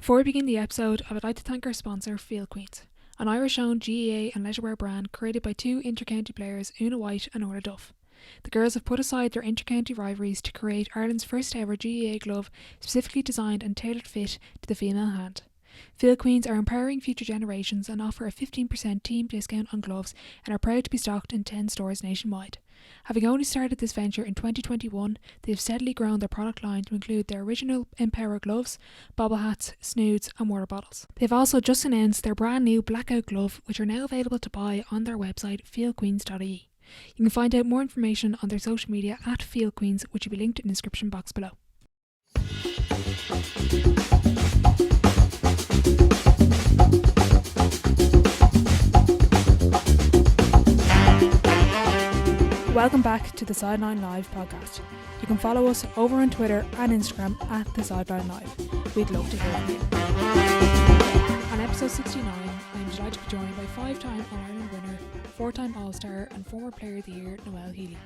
Before we begin the episode, I would like to thank our sponsor, Field Queens, an Irish-owned GAA and leisurewear brand created by two inter-county players, Una White and Orla Duff. The girls have put aside their inter-county rivalries to create Ireland's first ever GAA glove specifically designed and tailored fit to the female hand. Field Queens are empowering future generations and offer a 15% team discount on gloves and are proud to be stocked in 10 stores nationwide. Having only started this venture in 2021, they have steadily grown their product line to include their original Empower gloves, bobble hats, snoods and water bottles. They've also just announced their brand new blackout glove, which are now available to buy on their website fieldqueens.ie. You can find out more information on their social media at Field Queens, which will be linked in the description box below. Welcome back to the Sideline Live podcast. You can follow us over on Twitter and Instagram at the Sideline Live. We'd love to hear from you. On episode 69, I am delighted to be joined by 5-time All-Ireland winner, 4-time All-Star and former Player of the Year Noelle Healy.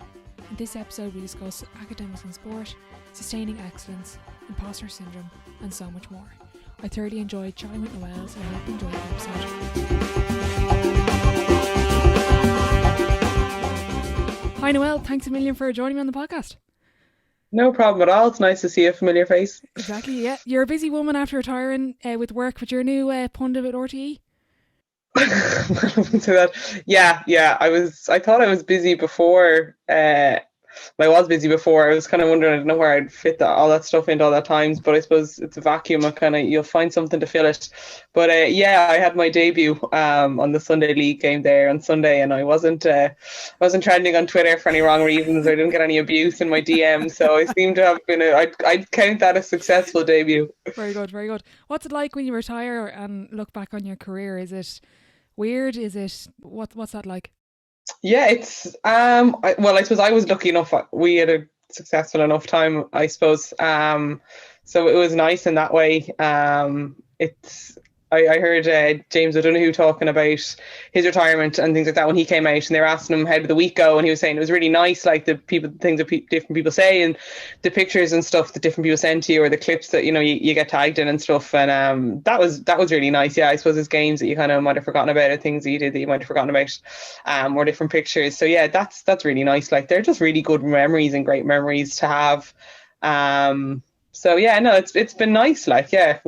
In this episode we discuss academics and sport, sustaining excellence, imposter syndrome and so much more. I thoroughly enjoyed chatting with Noelle, so I hope you enjoyed the episode. Hi Noelle, thanks a million for joining me on the podcast. No problem at all. It's nice to see a familiar face. Exactly, yeah. You're a busy woman after retiring with work, but you're a new pundit with RTE. Yeah. I thought I was busy before. I was busy before. I was kind of wondering, I don't know where I'd fit all that stuff into all that times, but I suppose it's a vacuum of you'll find something to fill it. But I had my debut on the Sunday League game there on Sunday, and I wasn't trending on Twitter for any wrong reasons. I didn't get any abuse in my DM, so I seem to have been I'd count that a successful debut. Very good, very good. What's it like when you retire and look back on your career? Is it weird? Is it what's that like? Yeah, it's I suppose I was lucky enough. We had a successful enough time, I suppose. So it was nice in that way. I heard James O'Donoghue talking about his retirement and things like that when he came out, and they were asking him how did the week go, and he was saying it was really nice, like the things that different people say and the pictures and stuff that different people send to you, or the clips that you get tagged in and stuff, and that was really nice. Yeah, I suppose it's games that you kind of might have forgotten about, or things that you did that you might have forgotten about, or different pictures. So yeah, that's really nice. Like they're just really good memories and great memories to have. So yeah, no, it's been nice, we're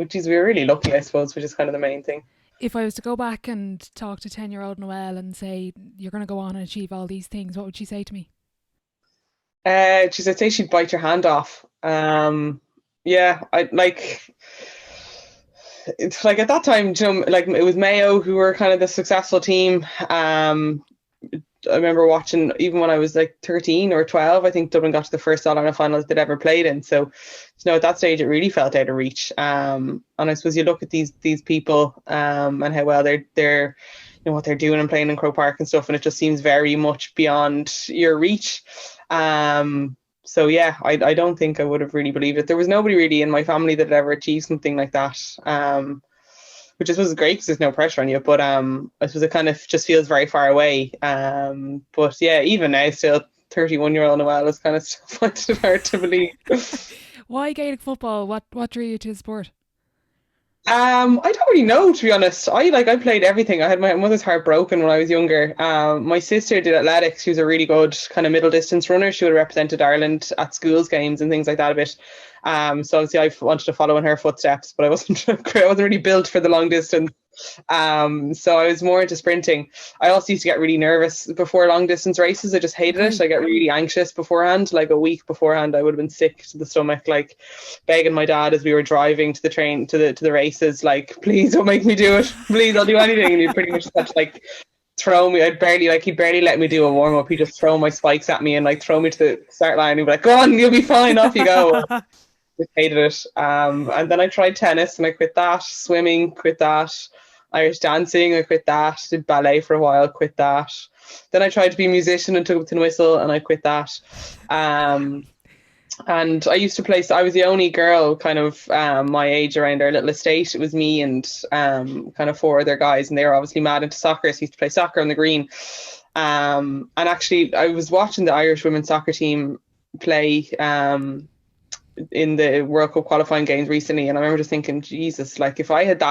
really lucky, I suppose, which is kind of the main thing. If I was to go back and talk to 10-year-old Noelle and say, you're going to go on and achieve all these things, what would she say to me? I'd say she'd bite your hand off. It's like at that time, it was Mayo who were kind of the successful team. I remember watching, even when I was 13 or 12, I think Dublin got to the first All-Ireland final that they'd ever played in. So, at that stage, it really felt out of reach. And I suppose you look at these people and how well they're what they're doing and playing in Croke Park and stuff, and it just seems very much beyond your reach. So yeah, I don't think I would have really believed it. There was nobody really in my family that had ever achieved something like that. Which I suppose is great because there's no pressure on you, but I suppose it kind of just feels very far away. But yeah, even now, still 31-year-old Noelle is kind of still finding it hard to believe. Why Gaelic football? What drew you to the sport? I don't really know, to be honest. I played everything. I had my mother's heart broken when I was younger. My sister did athletics. She was a really good kind of middle distance runner. She would have represented Ireland at schools games and things like that a bit. So obviously I wanted to follow in her footsteps, but I wasn't really built for the long distance. So I was more into sprinting. I also used to get really nervous before long distance races. I just hated it. I get really anxious beforehand. Like a week beforehand, I would have been sick to the stomach, like begging my dad as we were driving to the train to the races, like, please don't make me do it. Please, I'll do anything. And he'd pretty much throw me. He'd barely let me do a warm up. He'd just throw my spikes at me and throw me to the start line. He'd be like, go on, you'll be fine. Off you go. Just hated it. And then I tried tennis and I quit that. Swimming, quit that. Irish dancing, I quit that. Did ballet for a while, quit that. Then I tried to be a musician and took up tin whistle and I quit that. And I used to play, so I was the only girl kind of my age around our little estate. It was me and kind of 4 other guys, and they were obviously mad into soccer, so I used to play soccer on the green. And actually I was watching the Irish women's soccer team play in the World Cup qualifying games recently, and I remember just thinking, Jesus, like if I had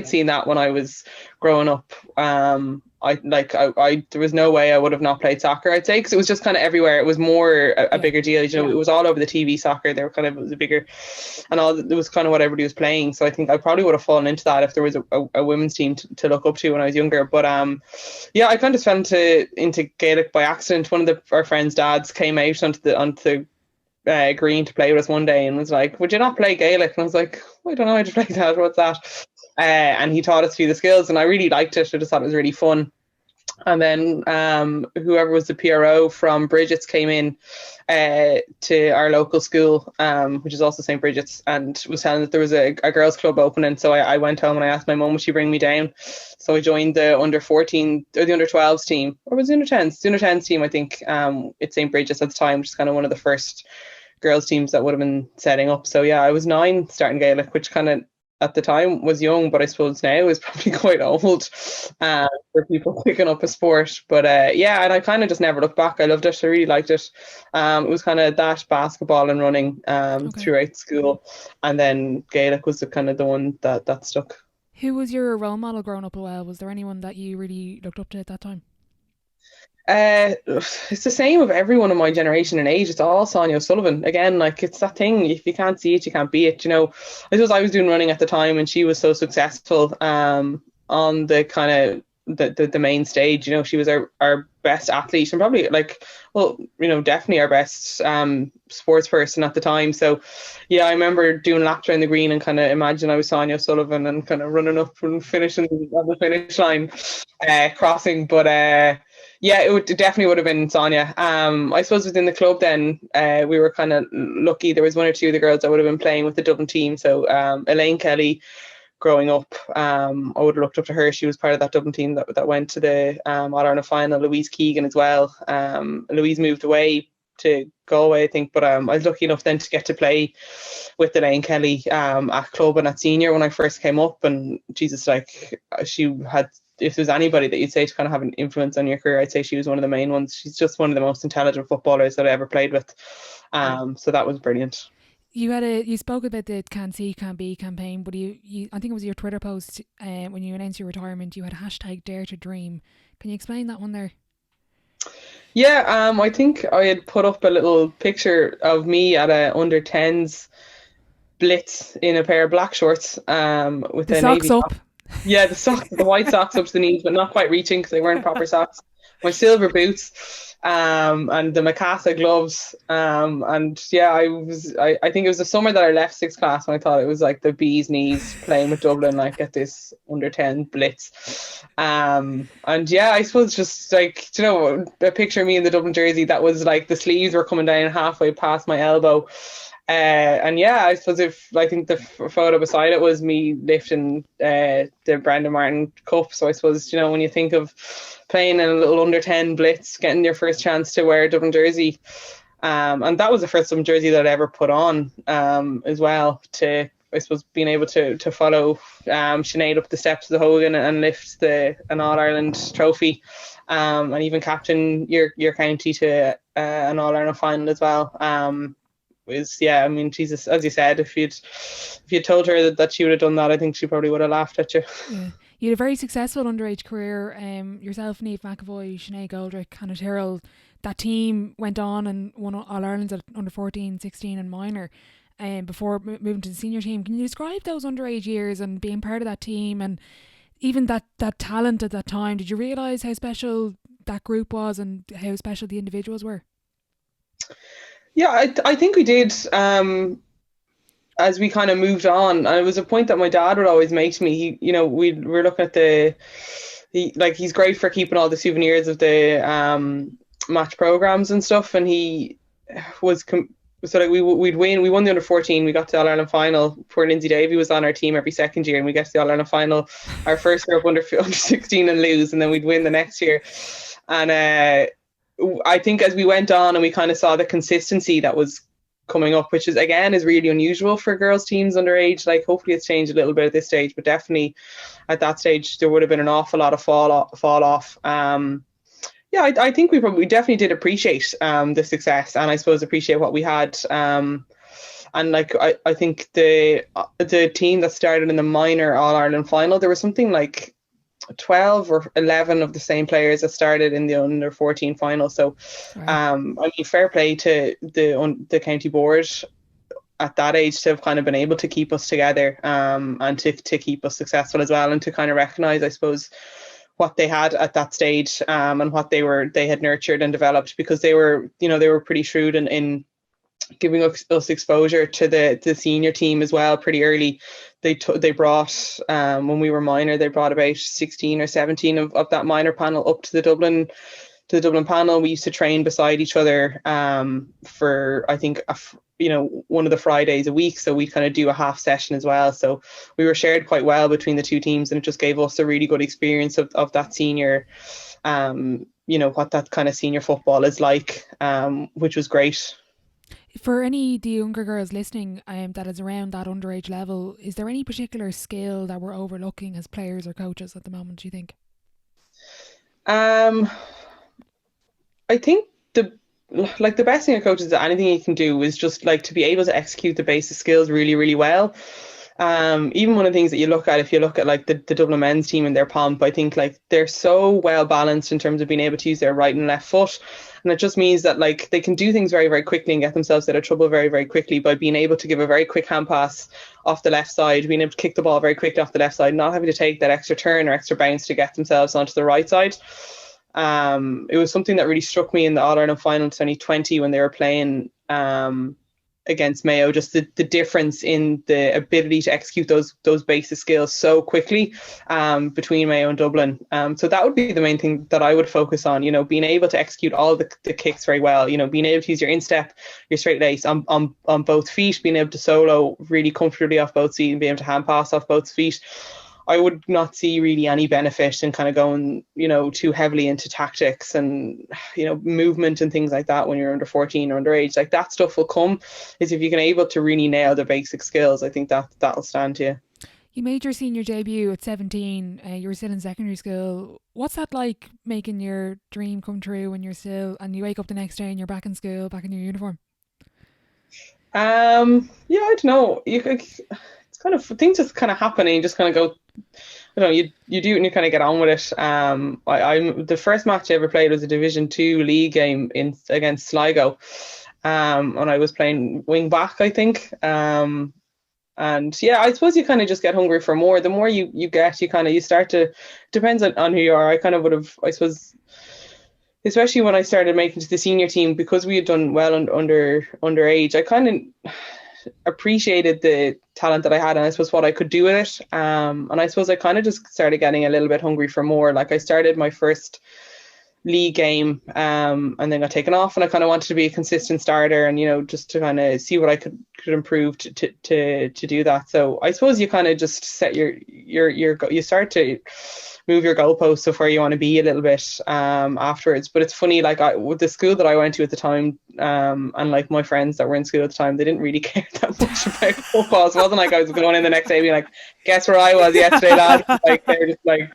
seen that when I was growing up, I there was no way I would have not played soccer, I'd say, because it was just kind of everywhere. It was more a bigger deal, it was all over the TV. Soccer, they were kind of, it was a bigger, and all, it was kind of what everybody was playing. So I think I probably would have fallen into that if there was a women's team to look up to when I was younger. But yeah, I kind of fell into Gaelic by accident. One of our friends' dads came out onto green to play with us one day and was like, would you not play Gaelic? And I was like, I don't know how to play that, what's that? And he taught us a few of the skills, and I really liked it. I just thought it was really fun. And then whoever was the PRO from Bridget's came in to our local school, which is also St. Bridget's, and was telling that there was a girls' club opening. So I went home and I asked my mum, would she bring me down? So I joined the under 14 or the under 12s team, or was it under 10s? The under 10s team, I think, at St. Bridget's at the time, which is kind of one of the first girls' teams that would have been setting up. So yeah, I was 9 starting Gaelic, which kind of at the time was young, but I suppose now is probably quite old for people picking up a sport. But yeah, and I kind of just never looked back. I loved it. I really liked it. It was kind of that, basketball and running throughout school, and then Gaelic was the one that stuck. Who was your role model growing up? Well, was there anyone that you really looked up to at that time? It's the same of everyone in my generation and age. It's all Sonia O'Sullivan. Again, like, it's that thing, if you can't see it, you can't be it. I suppose I was doing running at the time, and she was so successful on the kind of the main stage. She was our best athlete, and probably definitely our best sports person at the time. So yeah, I remember doing laps around the green and kind of imagine I was Sonia O'Sullivan and kind of running up and finishing on the finish line, crossing. But yeah, it definitely would have been Sonia. I suppose within the club then, we were kind of lucky. There was one or two of the girls that would have been playing with the Dublin team. So Elaine Kelly, growing up, I would have looked up to her. She was part of that Dublin team that went to the All-Ireland final. Louise Keegan as well. Louise moved away to Galway, I think, but I was lucky enough then to get to play with Elaine Kelly at club and at senior when I first came up. And Jesus, like, she had, if there's anybody that you'd say to kind of have an influence on your career, I'd say she was one of the main ones. She's just one of the most intelligent footballers that I ever played with. So that was brilliant. You spoke about the Can't See, Can't Be campaign, but you I think it was your Twitter post when you announced your retirement, you had hashtag Dare to Dream. Can you explain that one there? Yeah, I think I had put up a little picture of me at a under 10s blitz in a pair of black shorts with the a socks navy up. top. Yeah, the white socks up to the knees, but not quite reaching because they weren't proper socks. My silver boots, and the Mikasa gloves, and yeah, I think it was the summer that I left 6th class, and I thought it was like the bee's knees playing with Dublin, like at this under 10 blitz, and yeah, I suppose just like, a picture of me in the Dublin jersey that was like the sleeves were coming down halfway past my elbow. And yeah, I suppose I think the photo beside it was me lifting the Brendan Martin Cup. So I suppose, when you think of playing in a little under 10 blitz, getting your first chance to wear a Dublin jersey, and that was the first Dublin jersey that I ever put on as well, to, I suppose, being able to follow Sinead up the steps of the Hogan and lift an All-Ireland trophy, and even captain your county to an All-Ireland final as well. Yeah, I mean, Jesus, as you said, if you'd told her that she would have done that, I think she probably would have laughed at you. Yeah. You had a very successful underage career. Yourself, Niamh McAvoy, Sinead Goldrick, Hannah Tyrrell. That team went on and won All Ireland at under 14, 16 and minor before moving to the senior team. Can you describe those underage years and being part of that team and even that talent at that time? Did you realise how special that group was and how special the individuals were? Yeah, I think we did, as we kind of moved on. And it was a point that my dad would always make to me. We were looking at he's great for keeping all the souvenirs of the match programs and stuff. And he was, we won the under 14. We got to the All-Ireland final. Poor Lindsay Davey was on our team every second year, and we get to the All-Ireland final, our first year up under 16 and lose, and then we'd win the next year. And I think as we went on and we kind of saw the consistency that was coming up, which is really unusual for girls teams underage. Like, hopefully it's changed a little bit at this stage, but definitely at that stage there would have been an awful lot of fall off. Yeah, I think we definitely did appreciate the success, and I suppose appreciate what we had. And like I think the team that started in the minor All Ireland final, there was something like 12 or 11 of the same players that started in the under 14 final. So I mean, fair play to the county board at that age to have kind of been able to keep us together, and to keep us successful as well, and to kind of recognize, I suppose, what they had at that stage, and what they had nurtured and developed, because they were pretty shrewd in giving us exposure to the senior team as well pretty early. They brought, when we were minor, they brought about 16 or 17 of that minor panel up to the Dublin panel. We used to train beside each other, for I think one of the Fridays a week, so we kind of do a half session as well. So we were shared quite well between the two teams, and it just gave us a really good experience of that senior, what that kind of senior football is like, which was great. For any of the younger girls listening, that is around that underage level, is there any particular skill that we're overlooking as players or coaches at the moment, do you think? I think the best thing a coach is that anything you can do is just like to be able to execute the basic skills really, really well. Even one of the things that you look at, if you look at like the Dublin men's team and their pomp, I think like they're so well balanced in terms of being able to use their right and left foot. And it just means that like they can do things very, very quickly and get themselves out of trouble very, very quickly by being able to give a very quick hand pass off the left side, being able to kick the ball very quickly off the left side, not having to take that extra turn or extra bounce to get themselves onto the right side. It was something that really struck me in the All Ireland final 2020 when they were playing against Mayo, just the difference in the ability to execute those basic skills so quickly, between Mayo and Dublin. So that would be the main thing that I would focus on, being able to execute all the kicks very well, being able to use your instep, your straight lace on both feet, being able to solo really comfortably off both feet and being able to hand pass off both feet. I would not see really any benefit in kind of going, too heavily into tactics and, movement and things like that when you're under 14 or underage. Like that stuff will come, is if you can able to really nail the basic skills. I think that'll stand to you. You made your senior debut at 17. You were still in secondary school. What's that like, making your dream come true when you're still, and you wake up the next day and you're back in school, back in your uniform? I don't know. It's kind of, things just kind of happen and you just kind of go, you do it and you kind of get on with it. I'm the first match I ever played was a Division 2 league game against Sligo, and I was playing wing back, I think. And yeah, I suppose you kind of just get hungry for more. The more you get, you start to, depends on who you are. I kind of would have, I suppose, especially when I started making to the senior team, because we had done well underage, I kind of appreciated the talent that I had and I suppose what I could do with it. And I suppose I kind of just started getting a little bit hungry for more. Like I started my first league game, and then got taken off, and I kind of wanted to be a consistent starter and, just to kind of see what I could improve to do that. So I suppose you kind of just set you start to move your goalposts of where you want to be a little bit, afterwards. But it's funny, like with the school that I went to at the time, and like my friends that were in school at the time, they didn't really care that much about football. So it wasn't like I was going in the next day being like, guess where I was yesterday, lad. Like they were just like,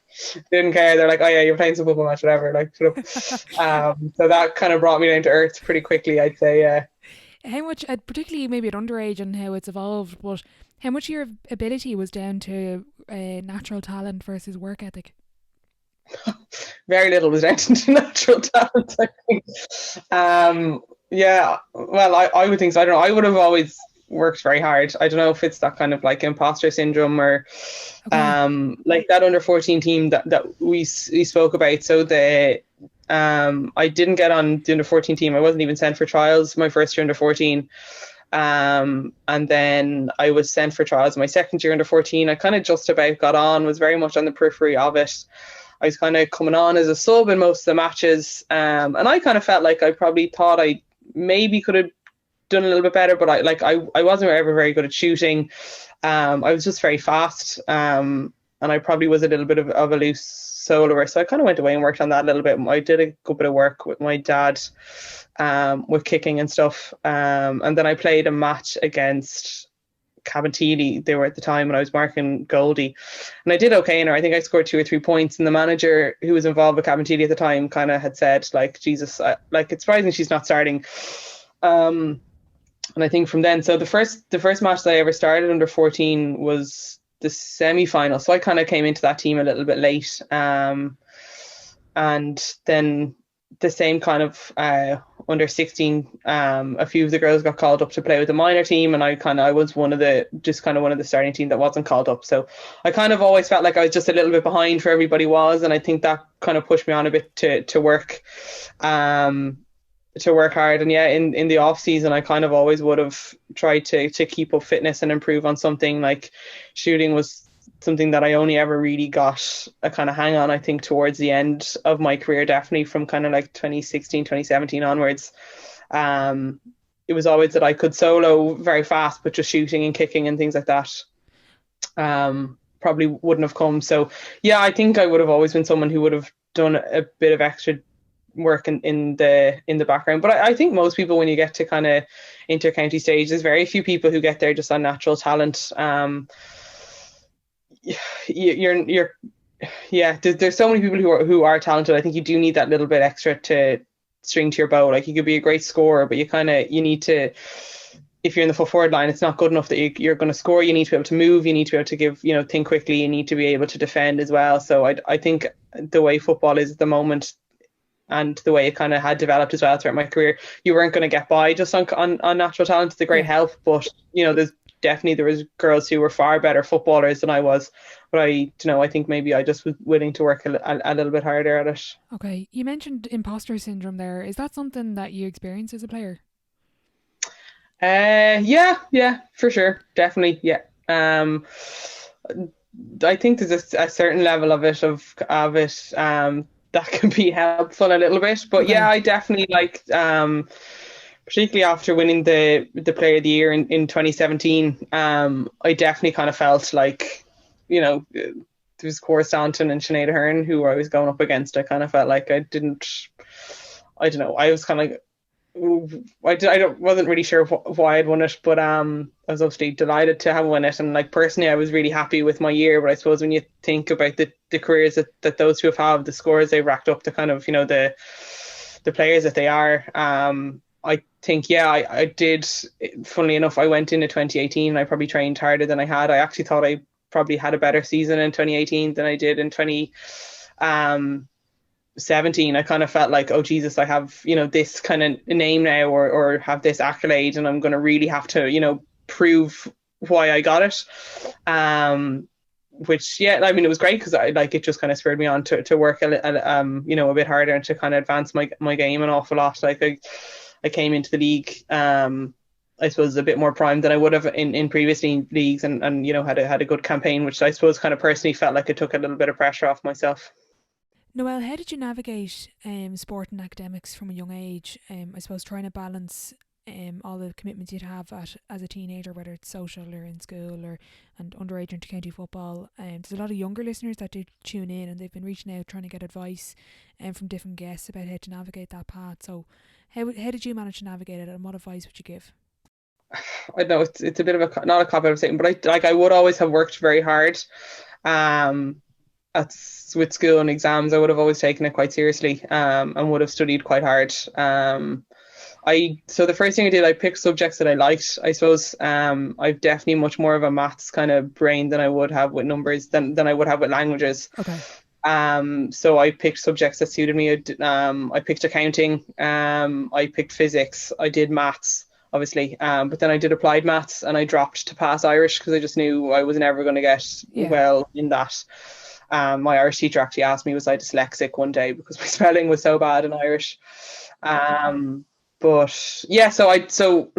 didn't care. They're like, oh yeah, you're playing some football match, whatever. Like, shut up. So that kind of brought me down to earth pretty quickly, I'd say. Yeah. How much, particularly maybe at underage and how it's evolved, but how much of your ability was down to natural talent versus work ethic? Very little was down to natural talent, I think. Yeah, well, I would think so. I don't know. I would have always worked very hard. I don't know if it's that kind of like imposter syndrome or like that under 14 team that we spoke about. So I didn't get on the under 14 team. I wasn't even sent for trials my first year under 14. And then I was sent for trials my second year under 14. I kind of just about got on, was very much on the periphery of it. I was kind of coming on as a sub in most of the matches. And I kind of felt like I probably thought I maybe could have done a little bit better, but I wasn't ever very good at shooting. I was just very fast. And I probably was a little bit of a loose soloer. So I kind of went away and worked on that a little bit. I did a good bit of work with my dad, with kicking and stuff. And then I played a match against Cabinteely. They were at the time when I was marking Goldie, and I did okay in her. I think I scored 2 or 3 points, and the manager who was involved with Cabinteely at the time kind of had said, like, Jesus, like, it's surprising she's not starting. And I think from then, so the first match that I ever started under 14 was the semi-final. So I kind of came into that team a little bit late. And then the same kind of under 16, a few of the girls got called up to play with the minor team, and I was one of the starting team that wasn't called up. So I kind of always felt like I was just a little bit behind where everybody was, and I think that kind of pushed me on a bit to work hard. And yeah, in the off season, I kind of always would have tried to keep up fitness and improve on something. Like shooting was something that I only ever really got a kind of hang on, I think, towards the end of my career, definitely from kind of like 2016, 2017 onwards. It was always that I could solo very fast, but just shooting and kicking and things like that probably wouldn't have come. So yeah, I think I would have always been someone who would have done a bit of extra work in the background. But I think most people, when you get to kind of inter-county stage, there's very few people who get there just on natural talent. There's so many people who are talented. I think you do need that little bit extra to string to your bow. Like you could be a great scorer, but you need to, if you're in the full forward line, it's not good enough that you're going to score. You need to be able to move. You need to be able to give, think quickly. You need to be able to defend as well. So I think the way football is at the moment, and the way it kind of had developed as well throughout my career, you weren't going to get by just on natural talent. It's a great help, but there was girls who were far better footballers than I was, but I think maybe I just was willing to work a little bit harder at it. Okay, you mentioned imposter syndrome there. Is that something that you experience as a player? Yeah, for sure, definitely, yeah. I think there's a certain level of it that can be helpful a little bit, but okay. Yeah, I definitely particularly after winning the Player of the Year in 2017, I definitely kind of felt like, there was Cora Staunton and Sinead Ahern who I was going up against. I kind of felt like I was kind of wasn't really sure why I'd won it, but I was obviously delighted to have won it. And personally, I was really happy with my year. But I suppose when you think about the careers that those who have the scores they racked up, the kind of the players that they are, I think, yeah, I did. Funnily enough, I went into 2018 and I probably trained harder than I had. I actually thought I probably had a better season in 2018 than I did in 2017. I kind of felt like, oh Jesus, I have this kind of name now, or have this accolade, and I'm going to really have to prove why I got it. Which, yeah, I mean, it was great because it just kind of spurred me on to work a bit harder and to kind of advance my game an awful lot. I came into the league, I suppose, a bit more primed than I would have in previous leagues, and had a good campaign, which I suppose kind of personally felt like it took a little bit of pressure off myself. Noelle, how did you navigate sport and academics from a young age? I suppose trying to balance all the commitments you'd have as a teenager, whether it's social or in school and underage inter-county football. There's a lot of younger listeners that do tune in, and they've been reaching out trying to get advice from different guests about how to navigate that path. So how did you manage to navigate it, and what advice would you give? I know it's a bit of not a cop-out statement, but I would always have worked very hard. With school and exams, I would have always taken it quite seriously, and would have studied quite hard. So the first thing I did, I picked subjects that I liked. I suppose I've definitely much more of a maths kind of brain than I would have with numbers than I would have with languages. Okay. So I picked subjects that suited me. I picked accounting. I picked physics. I did maths, obviously. But then I did applied maths, and I dropped to pass Irish because I just knew I was never going to get well in that. My Irish teacher actually asked me, was I dyslexic one day, because my spelling was so bad in Irish. But yeah, so the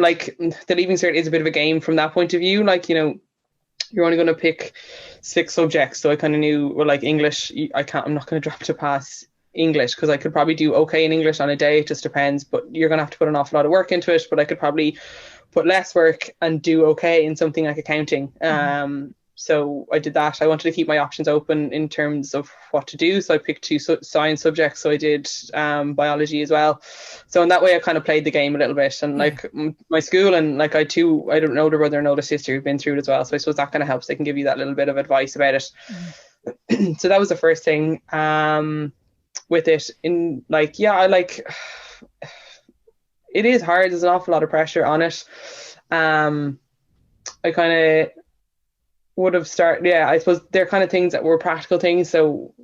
Leaving Cert is a bit of a game from that point of view. You're only going to pick 6 subjects. So I kind of knew, English, I'm not going to drop to pass English, because I could probably do okay in English on a day. It just depends, but you're going to have to put an awful lot of work into it. But I could probably put less work and do okay in something like accounting. So I did that. I wanted to keep my options open in terms of what to do. So I picked 2 science subjects. So I did biology as well. So in that way, I kind of played the game a little bit. And my school, and I don't know, older brother and older sister who've been through it as well. So I suppose that kind of helps. They can give you that little bit of advice about it. So that was the first thing with it. It is hard. There's an awful lot of pressure on it. I kind of would have started, yeah, I suppose they're kind of things that were practical things. So,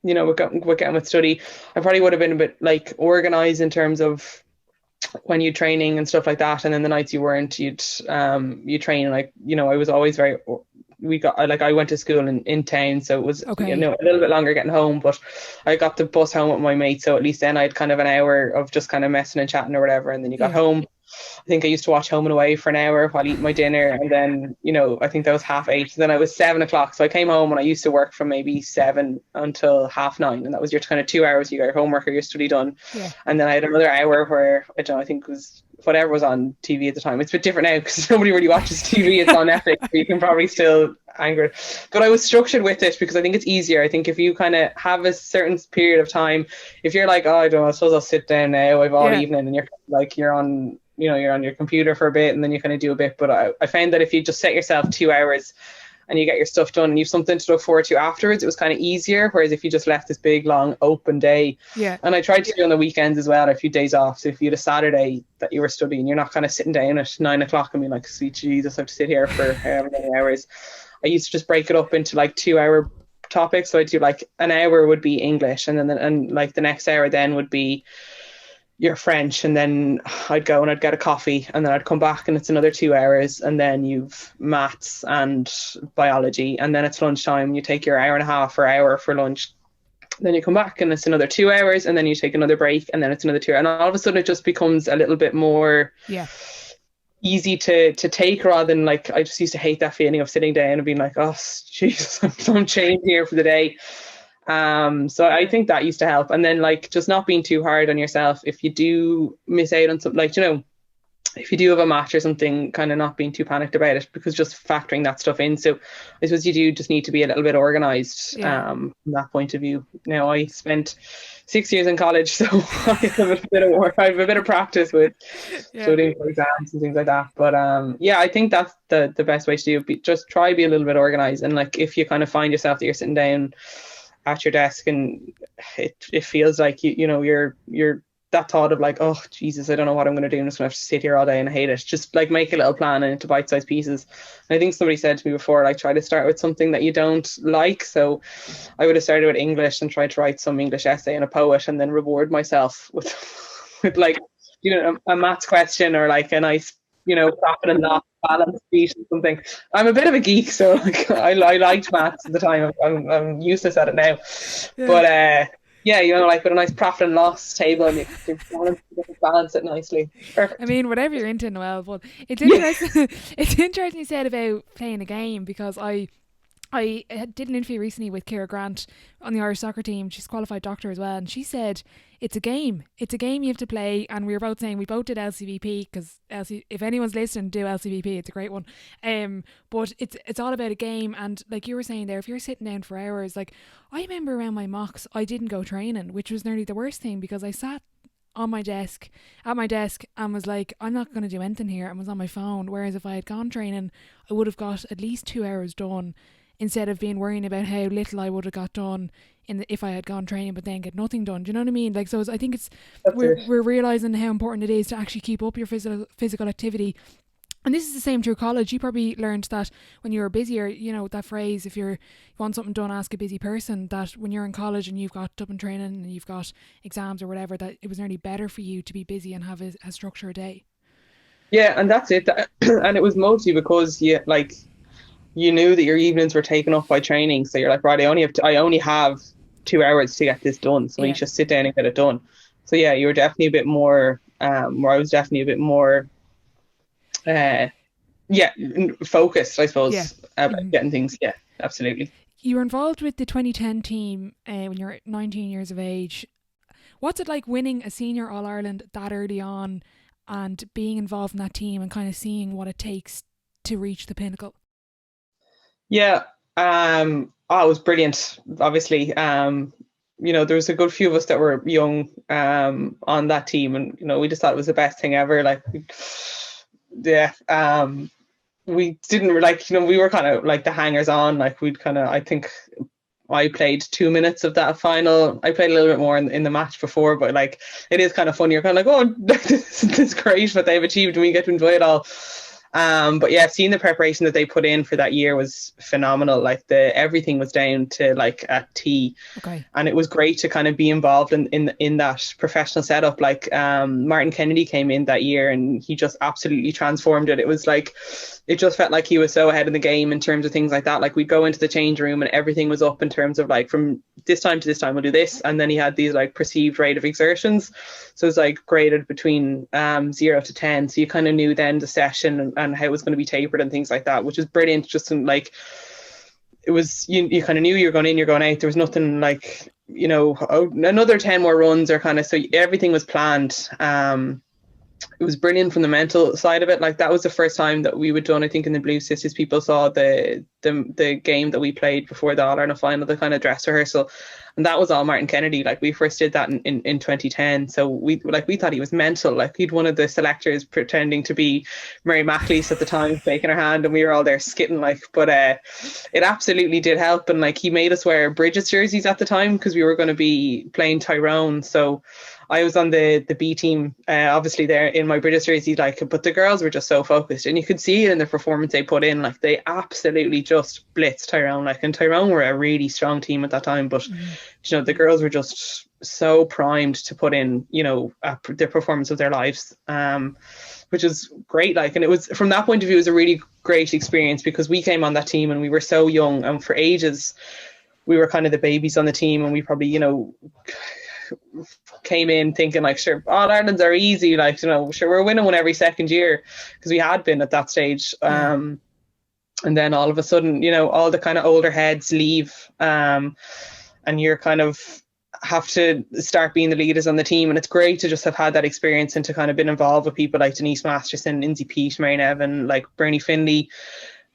with getting with study, I probably would have been a bit like organized in terms of when you training and stuff like that. And then the nights you weren't, you train, like, I was always very, we got, like, I went to school in town, so it was, Okay. a little bit longer getting home, but I got the bus home with my mate. So at least then I had kind of an hour of just kind of messing and chatting or whatever. And then you got Yeah. home. I think I used to watch Home and Away for an hour while eating my dinner, and then I think that was 8:30. Then I was 7 o'clock, so I came home and I used to work from maybe 7 until 9:30, and that was your kind of 2 hours. You got your homework or your study done, Yeah. and then I had another hour where I don't know, I think it was whatever was on TV at the time. It's a bit different now because nobody really watches TV. It's on Netflix, so you can probably still anger it. But I was structured with it because I think it's easier. I think if you kind of have a certain period of time, if you're like, oh, I don't know, I suppose I'll sit down now, I've all evening, and you're like, you're on your computer for a bit and then you kind of do a bit. But I found that if you just set yourself 2 hours and you get your stuff done and you've something to look forward to afterwards, it was kind of easier. Whereas if you just left this big long open day, and I tried to do on the weekends as well, a few days off. So if you had a Saturday that you were studying, you're not kind of sitting down at 9 o'clock and being like, sweet Jesus, I have to sit here for however many hours. I used to just break it up into like 2 hour topics. So I'd do like an hour would be English, and then like the next hour then would be your French, and then I'd go and I'd get a coffee, and then I'd come back and it's another 2 hours, and then you've maths and biology, and then it's lunchtime. You take your hour and a half or hour for lunch, then you come back and it's another 2 hours, and then you take another break, and then it's another 2 hours, and all of a sudden it just becomes a little bit more easy to take, rather than like, I just used to hate that feeling of sitting down and being like, oh Jesus, I'm chained here for the day. So I think that used to help. And then like just not being too hard on yourself if you do miss out on something, like, if you do have a match or something, kind of not being too panicked about it, because just factoring that stuff in. So I suppose you do just need to be a little bit organized from that point of view. Now, I spent 6 years in college, so I have a bit of work. I have a bit of practice with studying for exams and things like that. But I think that's the best way to do it. Just try be a little bit organized. And like, if you kind of find yourself that you're sitting down at your desk and it feels like you're that thought of like, oh Jesus, I don't know what I'm going to do, I'm just going to have to sit here all day and I hate it, just like make a little plan into bite-sized pieces. And I think somebody said to me before, like, try to start with something that you don't like. So I would have started with English and tried to write some English essay and a poet, and then reward myself with like a maths question or like a nice profit and loss balance sheet or something. I'm a bit of a geek, so like, I liked maths at the time. I'm useless at it now, but like with a nice profit and loss table, and you can balance it nicely. Perfect. I mean, whatever you're into, Noelle, but it's interesting. It's interesting you said about playing a game, because I did an interview recently with Ciara Grant on the Irish soccer team. She's a qualified doctor as well, and she said it's a game. It's a game you have to play, and we were both saying we both did LCVP, because if anyone's listening, do LCVP. It's a great one. But it's all about a game, and like you were saying there, if you're sitting down for hours, like I remember around my mocks, I didn't go training, which was nearly the worst thing, because I sat at my desk and was like, I'm not going to do anything here, and was on my phone. Whereas if I had gone training, I would have got at least 2 hours done, instead of being worrying about how little I would have got done if I had gone training but then get nothing done. Do you know what I mean? Like, so I think we're realising how important it is to actually keep up your physical activity. And this is the same through college. You probably learned that when you were busier, that phrase, if you want something done, ask a busy person, that when you're in college and you've got double training and you've got exams or whatever, that it was nearly better for you to be busy and have a structured day. Yeah, and that's it. And it was mostly because you knew that your evenings were taken up by training, so you're like, right, I only have 2 hours to get this done, so you just sit down and get it done. So yeah, you were definitely a bit more where I was definitely a bit more focused, I suppose, about getting things. Yeah, absolutely. You were involved with the 2010 team when you were 19 years of age. What's it like winning a senior All-Ireland that early on, and being involved in that team and kind of seeing what it takes to reach the pinnacle? Yeah, it was brilliant. Obviously, there was a good few of us that were young on that team, and we just thought it was the best thing ever. Like, we didn't like, we were kind of like the hangers on. Like, I think I played 2 minutes of that final. I played a little bit more in the match before, but like, it is kind of funny. You're kind of like, oh, this is great what they've achieved, and we get to enjoy it all. But yeah, seeing the preparation that they put in for that year was phenomenal. Like everything was down to like a T. Okay. And it was great to kind of be involved in that professional setup. Like Martin Kennedy came in that year and he just absolutely transformed it. It was like, it just felt like he was so ahead of the game in terms of things like that. Like we'd go into the change room and everything was up in terms of like, from this time to this time we'll do this. And then he had these like perceived rate of exertions. So it was like graded between 0 to 10. So you kind of knew then the session and how it was going to be tapered and things like that, which is brilliant. Just in like, it was, you kind of knew you're going in, you're going out. There was nothing like, another 10 more runs or kind of, so everything was planned. It was brilliant from the mental side of it. Like that was the first time that we would done, I think in the Blue Sisters, people saw the game that we played before the All-Ireland final, the kind of dress rehearsal. And that was all Martin Kennedy. Like we first did that in 2010. So we thought he was mental. Like he'd one of the selectors pretending to be Mary McLeish at the time, shaking her hand, and we were all there skitting like, but it absolutely did help. And like he made us wear Bridges jerseys at the time because we were going to be playing Tyrone. So I was on the B team, obviously there in my British jersey, like, but the girls were just so focused, and you could see it in the performance they put in. Like they absolutely just blitzed Tyrone. Like, and Tyrone were a really strong team at that time, but the girls were just so primed to put in, the performance of their lives, which is great. Like, and it was from that point of view, it was a really great experience because we came on that team and we were so young, and for ages we were kind of the babies on the team, and we probably, came in thinking like, sure, all Irelands are easy, like, sure, we're winning one every second year, because we had been at that stage. And then all of a sudden, all the kind of older heads leave, and you're kind of have to start being the leaders on the team. And it's great to just have had that experience and to kind of been involved with people like Denise Masterson, Lindsay Peat, Mary Nevin, like Bernie Finley,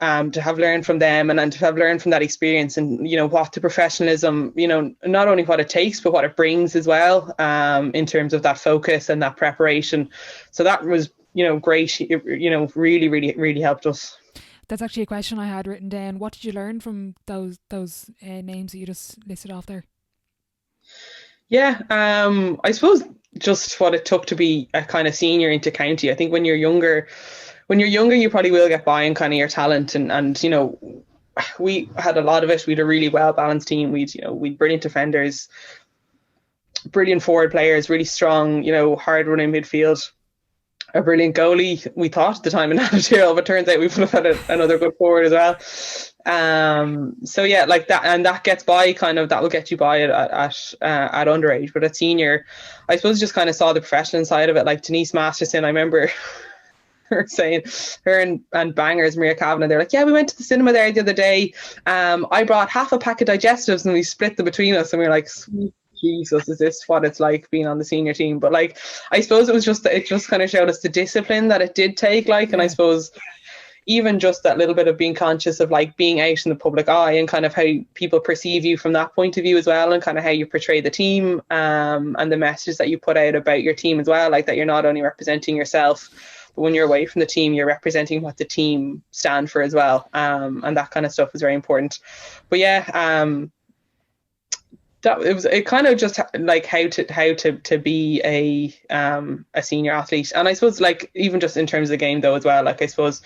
to have learned from them and to have learned from that experience, and what the professionalism, not only what it takes but what it brings as well, in terms of that focus and that preparation. So that was great. It, really, really, really helped us. That's actually a question I had written down. What did you learn from those names that you just listed off there? Yeah, I suppose just what it took to be a kind of senior into county. I think when you're younger, you probably will get by on kind of your talent, and we had a lot of it. We had a really well balanced team. We'd brilliant defenders, brilliant forward players, really strong, hard running midfield, a brilliant goalie, we thought at the time in Tyrrell, but turns out we would have had another good forward as well. So yeah, like that, and that gets by kind of, that will get you by at underage, but at senior, I suppose just kind of saw the professional side of it. Like Denise Masterson, I remember her saying, her and Bangers, Maria Kavanagh, they're like, yeah, we went to the cinema there the other day. I brought half a pack of digestives and we split them between us, and we were like, sweet Jesus, is this what it's like being on the senior team? But like, I suppose it just kind of showed us the discipline that it did take, like, and I suppose even just that little bit of being conscious of like being out in the public eye and kind of how people perceive you from that point of view as well, and kind of how you portray the team, and the message that you put out about your team as well, like that you're not only representing yourself, but when you're away from the team, you're representing what the team stand for as well, and that kind of stuff was very important. But yeah, it kind of just like how to be a senior athlete. And I suppose like even just in terms of the game though as well, like I suppose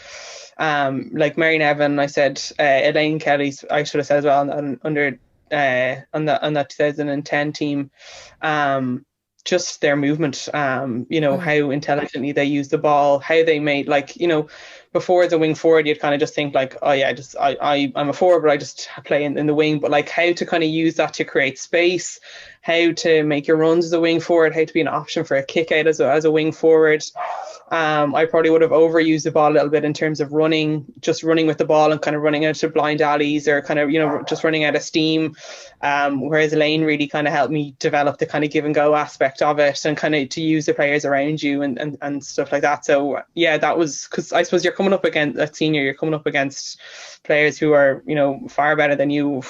like Mary Nevin, I said, Elaine Kelly, I should have said as well, on that 2010 team, just their movement, how intelligently they use the ball, how they made, like, before as a wing forward, you'd kind of just think like, oh yeah, I'm a forward, but I just play in the wing. But like how to kind of use that to create space, how to make your runs as a wing forward, how to be an option for a kick out as a wing forward. I probably would have overused the ball a little bit in terms of running with the ball and kind of running into blind alleys, or kind of, just running out of steam. Whereas Elaine really kind of helped me develop the kind of give and go aspect of it, and kind of to use the players around you and stuff like that. So yeah, that was, because I suppose you're coming up against, at senior, you're coming up against players who are, far better than you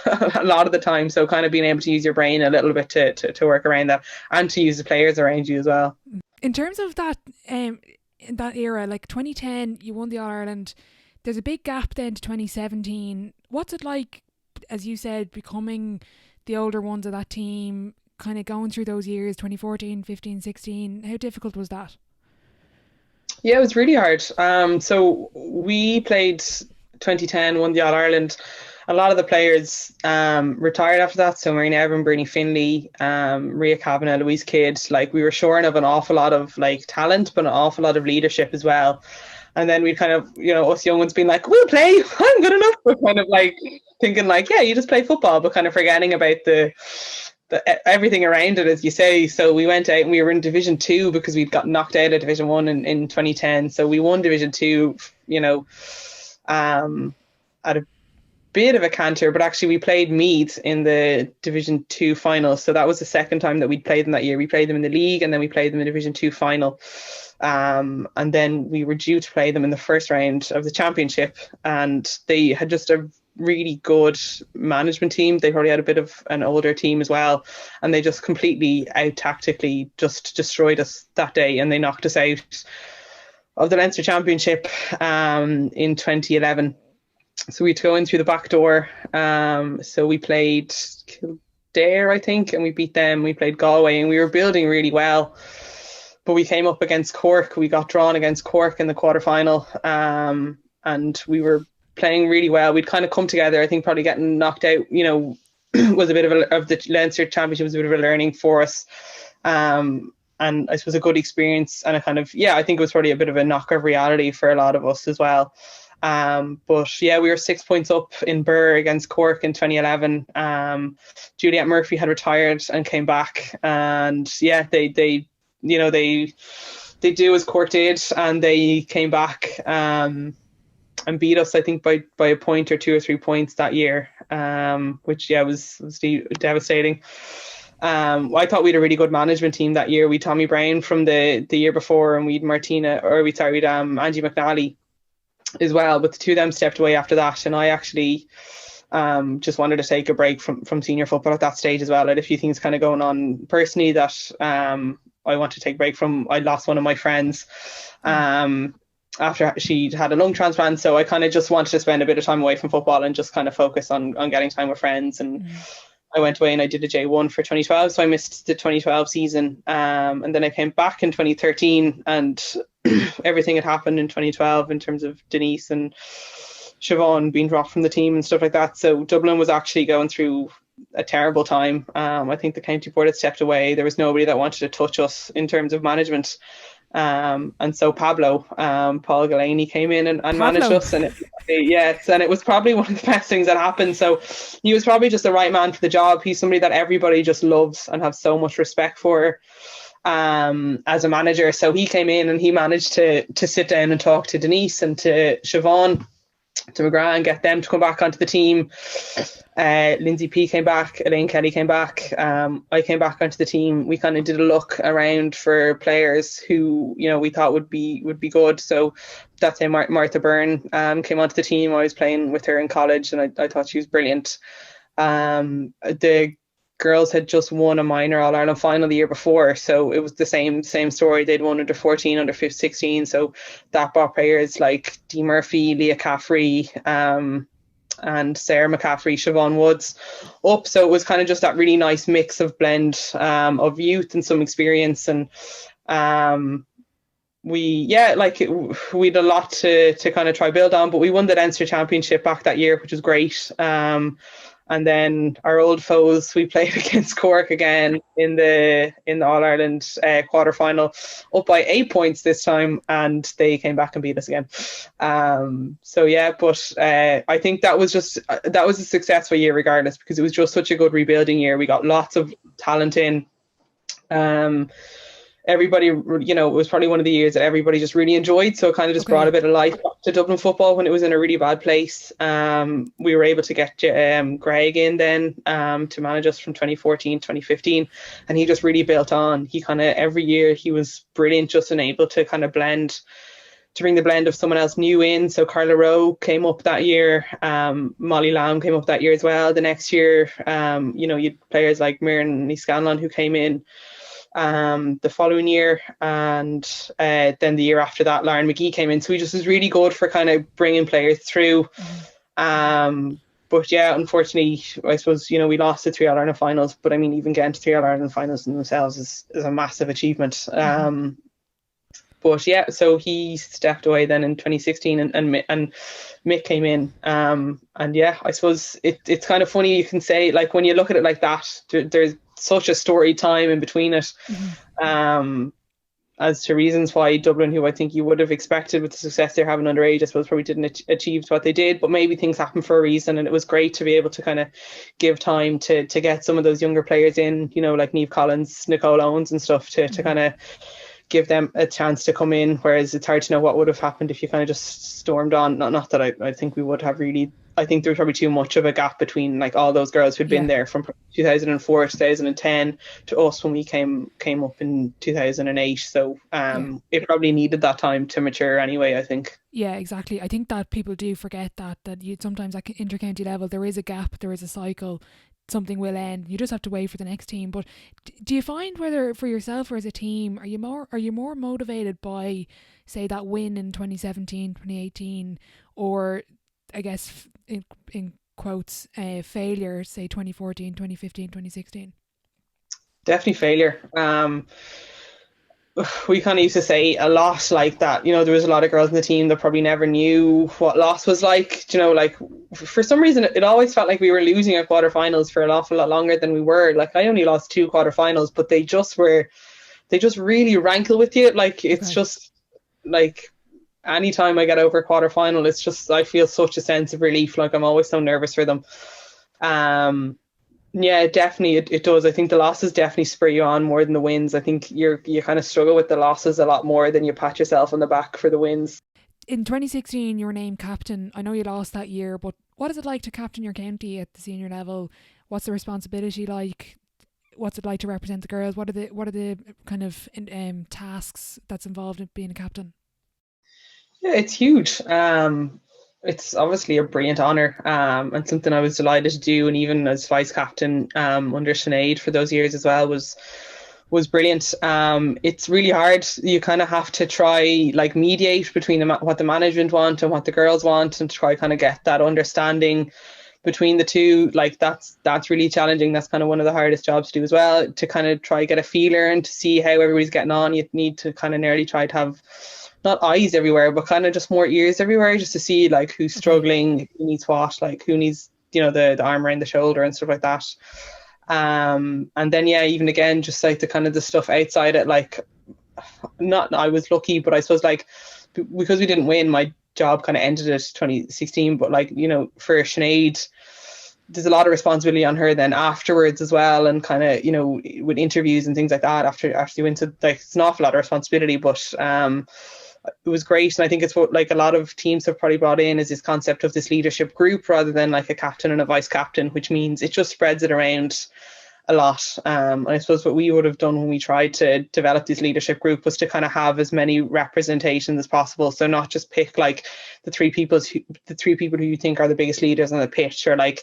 a lot of the time. So kind of being able to use your brain a little bit to work around that, and to use the players around you as well. In terms of that, in that era, like 2010, you won the All-Ireland. There's a big gap then to 2017. What's it like, as you said, becoming the older ones of that team, kind of going through those years, 2014, 15, 16? How difficult was that? Yeah, it was really hard. So we played 2010, won the All Ireland. A lot of the players retired after that. So Marina Evan, Bernie Finley, Ria Kavanagh, Louise Kidd. Like we were shorn of an awful lot of like talent, but an awful lot of leadership as well. And then we kind of, us young ones being like, we'll play, I'm good enough. But kind of like thinking like, yeah, you just play football, but kind of forgetting about everything around it, as you say. So we went out and we were in Division 2 because we'd got knocked out of Division 1 in 2010. So we won Division 2, at a bit of a canter, but actually we played Meath in the Division 2 final. So that was the second time that we'd played them that year. We played them in the league and then we played them in Division 2 final. And then we were due to play them in the first round of the championship, and they had just a really good management team. They probably had a bit of an older team as well, and they just completely out tactically just destroyed us that day, and they knocked us out of the Leinster Championship in 2011. So we had to go in through the back door. So we played Kildare, I think, and we beat them. We played Galway, and we were building really well. But we came up against Cork. We got drawn against Cork in the quarterfinal, and we were playing really well. We'd kind of come together. I think probably getting knocked out, was a bit of the Leinster Championship was a bit of a learning for us. And I suppose a good experience, and a kind of, I think it was probably a bit of a knock of reality for a lot of us as well. But yeah, we were 6 points up in Birr against Cork in 2011. Juliette Murphy had retired and came back, and they do as Cork did, and they came back and beat us, I think, by a point or 2 or 3 points that year, which was devastating. I thought we had a really good management team that year. We Tommy Brown from the year before, and we'd Angie McNally as well, but the two of them stepped away after that, and I actually just wanted to take a break from senior football at that stage as well. I had a few things kind of going on personally that I want to take a break from. I lost one of my friends after she'd had a lung transplant, so I kind of just wanted to spend a bit of time away from football and just kind of focus on getting time with friends. And I went away and I did a J1 for 2012, so I missed the 2012 season, and then I came back in 2013, and everything had happened in 2012 in terms of Denise and Siobhan being dropped from the team and stuff like that. So Dublin was actually going through a terrible time. I think the county board had stepped away. There was nobody that wanted to touch us in terms of management. And so Paul Galaney came in and managed us, and it was probably one of the best things that happened. So he was probably just the right man for the job. He's somebody that everybody just loves and have so much respect for as a manager. So he came in and he managed to sit down and talk to Denise and to Siobhan, to McGrath, and get them to come back onto the team. Lindsay P came back, Elaine Kelly came back, I came back onto the team. We kind of did a look around for players who we thought would be good. So that's how Martha Byrne came onto the team. I was playing with her in college, and I thought she was brilliant. The girls had just won a minor All Ireland final the year before, so it was the same story. They'd won under 14, under 15, 16, so that brought players like Dee Murphy, Leah Caffrey, and Sarah McCaffrey, Siobhan Woods up. So it was kind of just that really nice mix of blend of youth and some experience. And we had a lot to kind of try build on, but we won the Leinster Championship back that year, which was great. And then our old foes, we played against Cork again in the All Ireland quarter final, up by 8 points this time, and they came back and beat us again. But I think that was a successful year regardless, because it was just such a good rebuilding year. We got lots of talent in. Everybody, it was probably one of the years that everybody just really enjoyed. So it kind of just brought a bit of life to Dublin football when it was in a really bad place. We were able to get Greg in then to manage us from 2014, 2015. And he just really built on. He kind of, every year, he was brilliant, just and able to kind of bring the blend of someone else new in. So Carla Rowe came up that year. Molly Lamb came up that year as well. The next year, you had players like Miriam Scanlon who came in the following year, and then the year after that Lauren McGee came in. So he just was really good for kind of bringing players through. But yeah, unfortunately, I suppose, we lost the 3 All-Ireland finals, but I mean, even getting to 3 All-Ireland finals in themselves is a massive achievement. But yeah, so he stepped away then in 2016, and Mick came in. And yeah, I suppose it's kind of funny. You can say, like, when you look at it like that, there's such a storied time in between it. As to reasons why Dublin, who I think you would have expected with the success they're having underage, I suppose probably didn't achieve what they did, but maybe things happen for a reason, and it was great to be able to kind of give time to get some of those younger players in, like Niamh Collins, Nicole Owens and stuff, to kind of give them a chance to come in, whereas it's hard to know what would have happened if you kind of just stormed on. Not that I think we would have really. I think there was probably too much of a gap between like all those girls who'd been there from 2004 to 2010 to us when we came up in 2008. So it probably needed that time to mature anyway, I think. Yeah, exactly. I think that people do forget that you sometimes at intercounty level there is a gap, there is a cycle. Something will end. You just have to wait for the next team. But do you find whether for yourself or as a team, are you more motivated by, say, that win in 2017, 2018, or I guess in quotes failure, say 2014, 2015, 2016? Definitely failure. We kind of used to say a loss like that. There was a lot of girls in the team that probably never knew what loss was like. Like for some reason, it always felt like we were losing at quarterfinals for an awful lot longer than we were. Like I only lost 2 quarterfinals, but they just really rankle with you. Like it's just like anytime I get over a quarterfinal, it's just, I feel such a sense of relief. Like I'm always so nervous for them. Yeah, definitely it does. I think the losses definitely spur you on more than the wins. I think you kind of struggle with the losses a lot more than you pat yourself on the back for the wins. In 2016, you were named captain. I know you lost that year, but what is it like to captain your county at the senior level? What's the responsibility like? What's it like to represent the girls? What are the kind of tasks that's involved in being a captain? Yeah, it's huge. It's obviously a brilliant honour, and something I was delighted to do. And even as vice captain under Sinead for those years as well was brilliant. It's really hard. You kind of have to try like mediate between what the management want and what the girls want, and try kind of get that understanding between the two. Like that's really challenging. That's kind of one of the hardest jobs to do as well, to kind of try get a feeler and to see how everybody's getting on. You need to kind of nearly try to have not eyes everywhere, but kind of just more ears everywhere, just to see like who's struggling, who needs what, like who needs, the arm around the shoulder and stuff like that. And then, yeah, even again, just like the kind of the stuff outside it, like I was lucky, but I suppose like because we didn't win, my job kind of ended at 2016. But like, for Sinead, there's a lot of responsibility on her then afterwards as well, and kind of, with interviews and things like that after you win. So like it's an awful lot of responsibility, but it was great. And I think it's what like a lot of teams have probably brought in is this concept of this leadership group rather than like a captain and a vice captain, which means it just spreads it around a lot. And I suppose what we would have done when we tried to develop this leadership group was to kind of have as many representations as possible. So not just pick like the three people who you think are the biggest leaders on the pitch, or like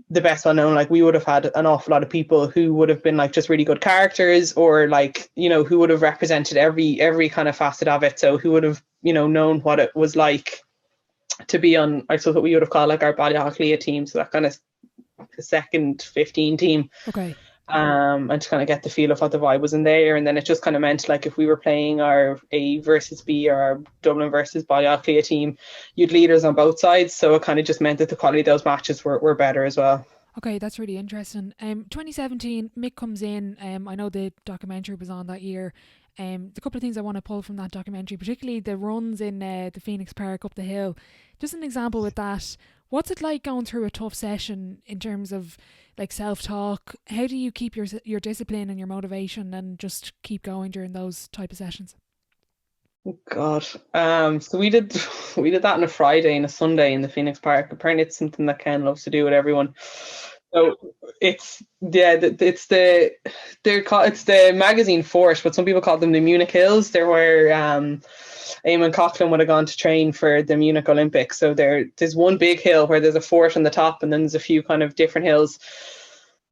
the best one known. Like we would have had an awful lot of people who would have been like just really good characters, or like, who would have represented every kind of facet of it. So who would have, known what it was like to be on, I suppose what we would have called like our Ballyhockley team. So that kind of second 15 team. Okay. And to kind of get the feel of what the vibe was in there. And then it just kind of meant like if we were playing our A versus B or our Dublin versus Ballyhockley team, you'd leaders on both sides. So it kind of just meant that the quality of those matches were better as well. Okay, that's really interesting. 2017, Mick comes in. I know the documentary was on that year. The couple of things I want to pull from that documentary, particularly the runs in the Phoenix Park up the hill. Just an example with that. What's it like going through a tough session in terms of like self-talk? How do you keep your discipline and your motivation and just keep going during those type of sessions? Oh God. So we did that on a Friday and a Sunday in the Phoenix Park. Apparently it's something that Ken loves to do with everyone. So it's the magazine Force, but some people call them the Munich Hills. They're where Eamon Coughlin would have gone to train for the Munich Olympics. So there's one big hill where there's a fort on the top, and then there's a few kind of different hills.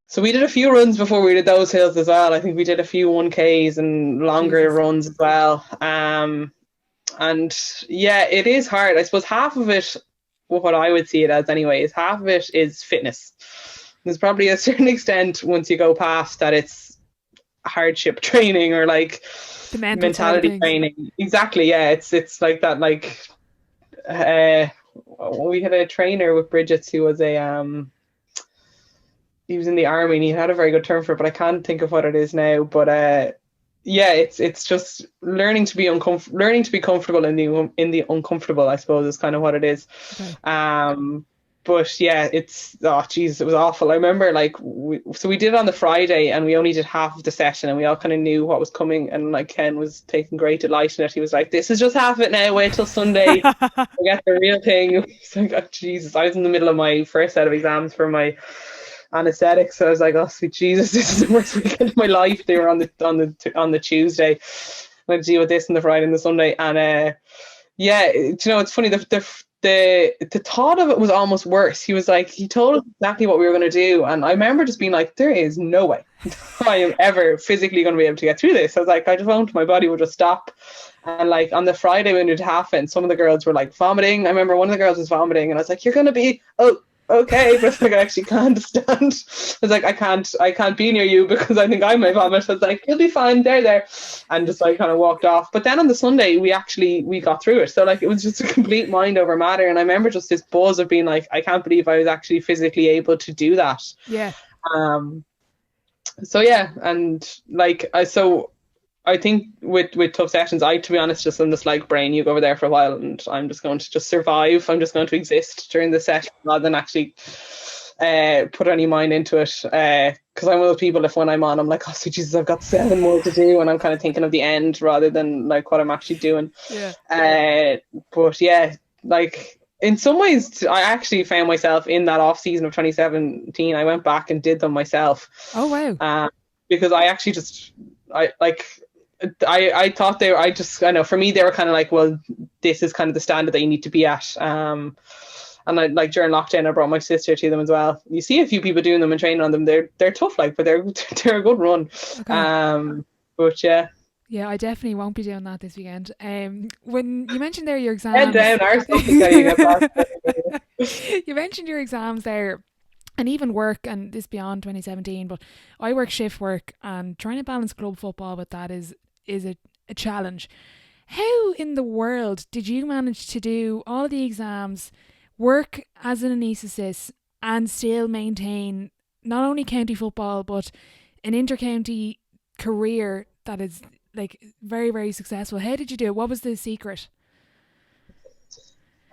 So we did a few runs before we did those hills as well. I think we did a few 1Ks and longer runs as well. And yeah, it is hard. I suppose half of it, what I would see it as anyway, is half of it is fitness. There's probably a certain extent once you go past that, it's hardship training or like The mental side of mentality things. training. Exactly, yeah. It's like that. Like uh, we had a trainer with Bridget's who was a he was in the army and he had a very good term for it, but I can't think of what it is now. But yeah, it's just learning to be comfortable in the uncomfortable, I suppose, is kind of what it is. Okay. Um, but yeah, it's oh Jesus, it was awful. I remember like we did it on the Friday and we only did half of the session and we all kind of knew what was coming and like Ken was taking great delight in it. He was like, "This is just half of it now. Wait till Sunday. We get the real thing." It's like, oh, Jesus, I was in the middle of my first set of exams for my anesthetics, so I was like, "Oh sweet Jesus, this is the worst weekend of my life." They were on the Tuesday. I had to deal with this on the Friday and the Sunday, and yeah, it's funny. The thought of it was almost worse. He was like, he told us exactly what we were going to do, and I remember just being like, "There is no way I am ever physically going to be able to get through this." I was like, I just won't. My body will just stop. And like on the Friday when it happened, some of the girls were like vomiting. I remember one of the girls was vomiting, and I was like, "You're going to be okay," but like I actually can't stand. I was like, I can't be near you because I think I might vomit. I was like, "You'll be fine, there," and just like kind of walked off. But then on the Sunday, we got through it. So like it was just a complete mind over matter. And I remember just this buzz of being like, I can't believe I was actually physically able to do that. Yeah. Um. So yeah, and like I think with tough sessions, to be honest, just in this like brain, you go over there for a while and I'm just going to just survive. I'm just going to exist during the session rather than actually put any mind into it. Because I'm one of those people, if when I'm on, I'm like, "Oh, sweet Jesus, I've got 7 more to do," and I'm kind of thinking of the end rather than like what I'm actually doing. Yeah. But yeah, like in some ways, I actually found myself in that off season of 2017. I went back and did them myself. Oh wow. Because I actually just I thought I know for me they were kind of like, well, this is kind of the standard that you need to be at. And I like during lockdown I brought my sister to them as well. You see a few people doing them and training on them. They're tough, like, but they're a good run. Okay. But yeah. Yeah, I definitely won't be doing that this weekend. When you mentioned there your Head exams, down, our stuff is how you get past. you mentioned your exams there, and even work, and this beyond 2017. But I work shift work, and trying to balance club football with that is a challenge. How in the world did you manage to do all the exams, work as an anaesthetist, and still maintain not only county football but an intercounty career that is like very, very successful? How did you do it? What was the secret?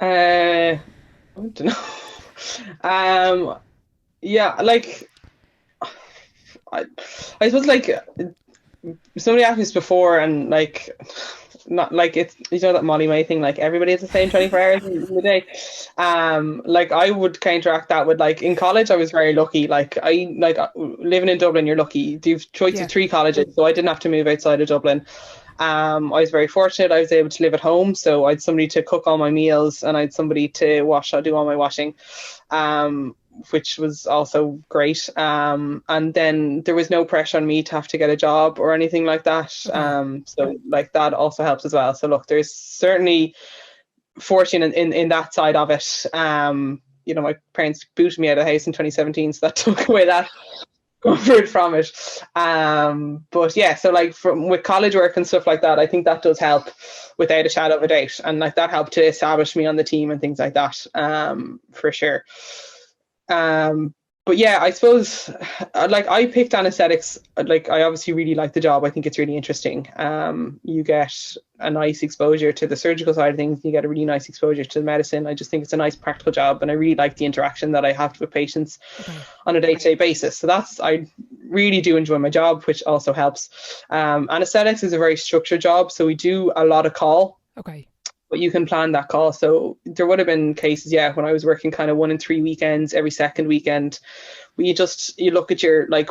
I don't know. Yeah, like I, I suppose like somebody asked me this before, and like not like it's that Molly May thing, like everybody has the same 24 hours in the day. Like I would counteract that with like in college I was very lucky. Like I like living in Dublin, you're lucky. You've choice of 3 colleges, so I didn't have to move outside of Dublin. I was very fortunate. I was able to live at home, so I had somebody to cook all my meals and I had somebody to do all my washing. Which was also great. And then there was no pressure on me to have to get a job or anything like that. So like that also helps as well. So look, there's certainly fortune in that side of it. My parents booted me out of the house in 2017, so that took away that comfort from it. But yeah, so like with college work and stuff like that, I think that does help without a shadow of a doubt. And like that helped to establish me on the team and things like that, for sure. But yeah, I suppose like I picked anesthetics. Like I obviously really like the job. I think it's really interesting. You get a nice exposure to the surgical side of things. You get a really nice exposure to the medicine. I just think it's a nice practical job, and I really like the interaction that I have with patients on a day-to-day basis. So I really do enjoy my job, which also helps. Anesthetics is a very structured job, so we do a lot of call. Okay. But you can plan that call. So there would have been cases, yeah, when I was working kind of 1 in 3 weekends, every second weekend, you look at your, like,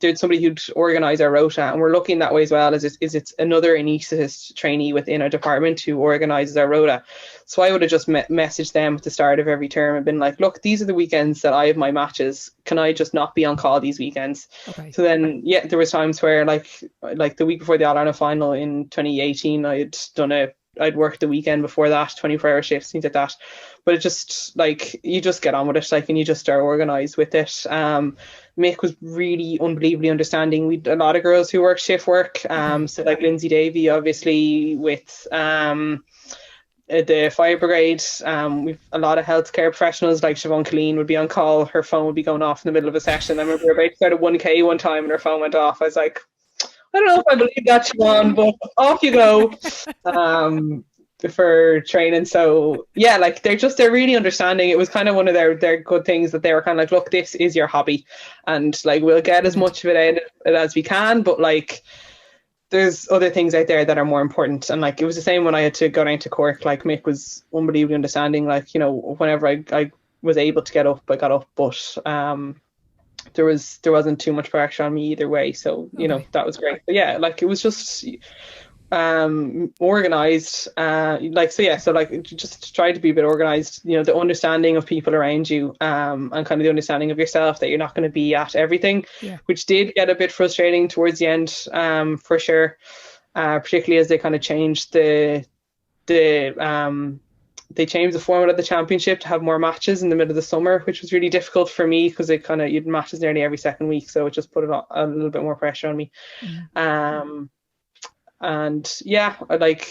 there's somebody who'd organise our rota, and we're looking that way as well as it's another anaesthetist trainee within our department who organises our rota. So I would have just messaged them at the start of every term and been like, look, these are the weekends that I have my matches. Can I just not be on call these weekends? Okay. So then, yeah, there was times where like the week before the All-Ireland final in 2018, I had done a I'd work the weekend before that, 24-hour shifts, things like that. But it just like you just get on with it, like, and you just are organised with it. Mick was really unbelievably understanding. We a lot of girls who work shift work. So like Lindsay Davey, obviously with the fire brigade. We've a lot of healthcare professionals like Siobhan Colleen would be on call. Her phone would be going off in the middle of a session. I remember we were about to start a 1K one time and her phone went off. I was like, I don't know if I believe that, Siobhan, but off you go for training. So yeah, like they're really understanding. It was kind of one of their good things that they were kind of like, look, this is your hobby, and like we'll get as much of it out of it as we can, but like there's other things out there that are more important. And like it was the same when I had to go down to Cork. Like Mick was unbelievably understanding. Like, you know, whenever I was able to get up, I got up, but there wasn't too much pressure on me either way. So you know, that was great. But yeah, like it was just organized, so like just try to be a bit organized, you know, the understanding of people around you, and kind of the understanding of yourself that you're not going to be at everything, which did get a bit frustrating towards the end, for sure, particularly as they kind of changed they changed the format of the championship to have more matches in the middle of the summer, which was really difficult for me because you'd matches nearly every second week, so it just put a little bit more pressure on me. And yeah, I like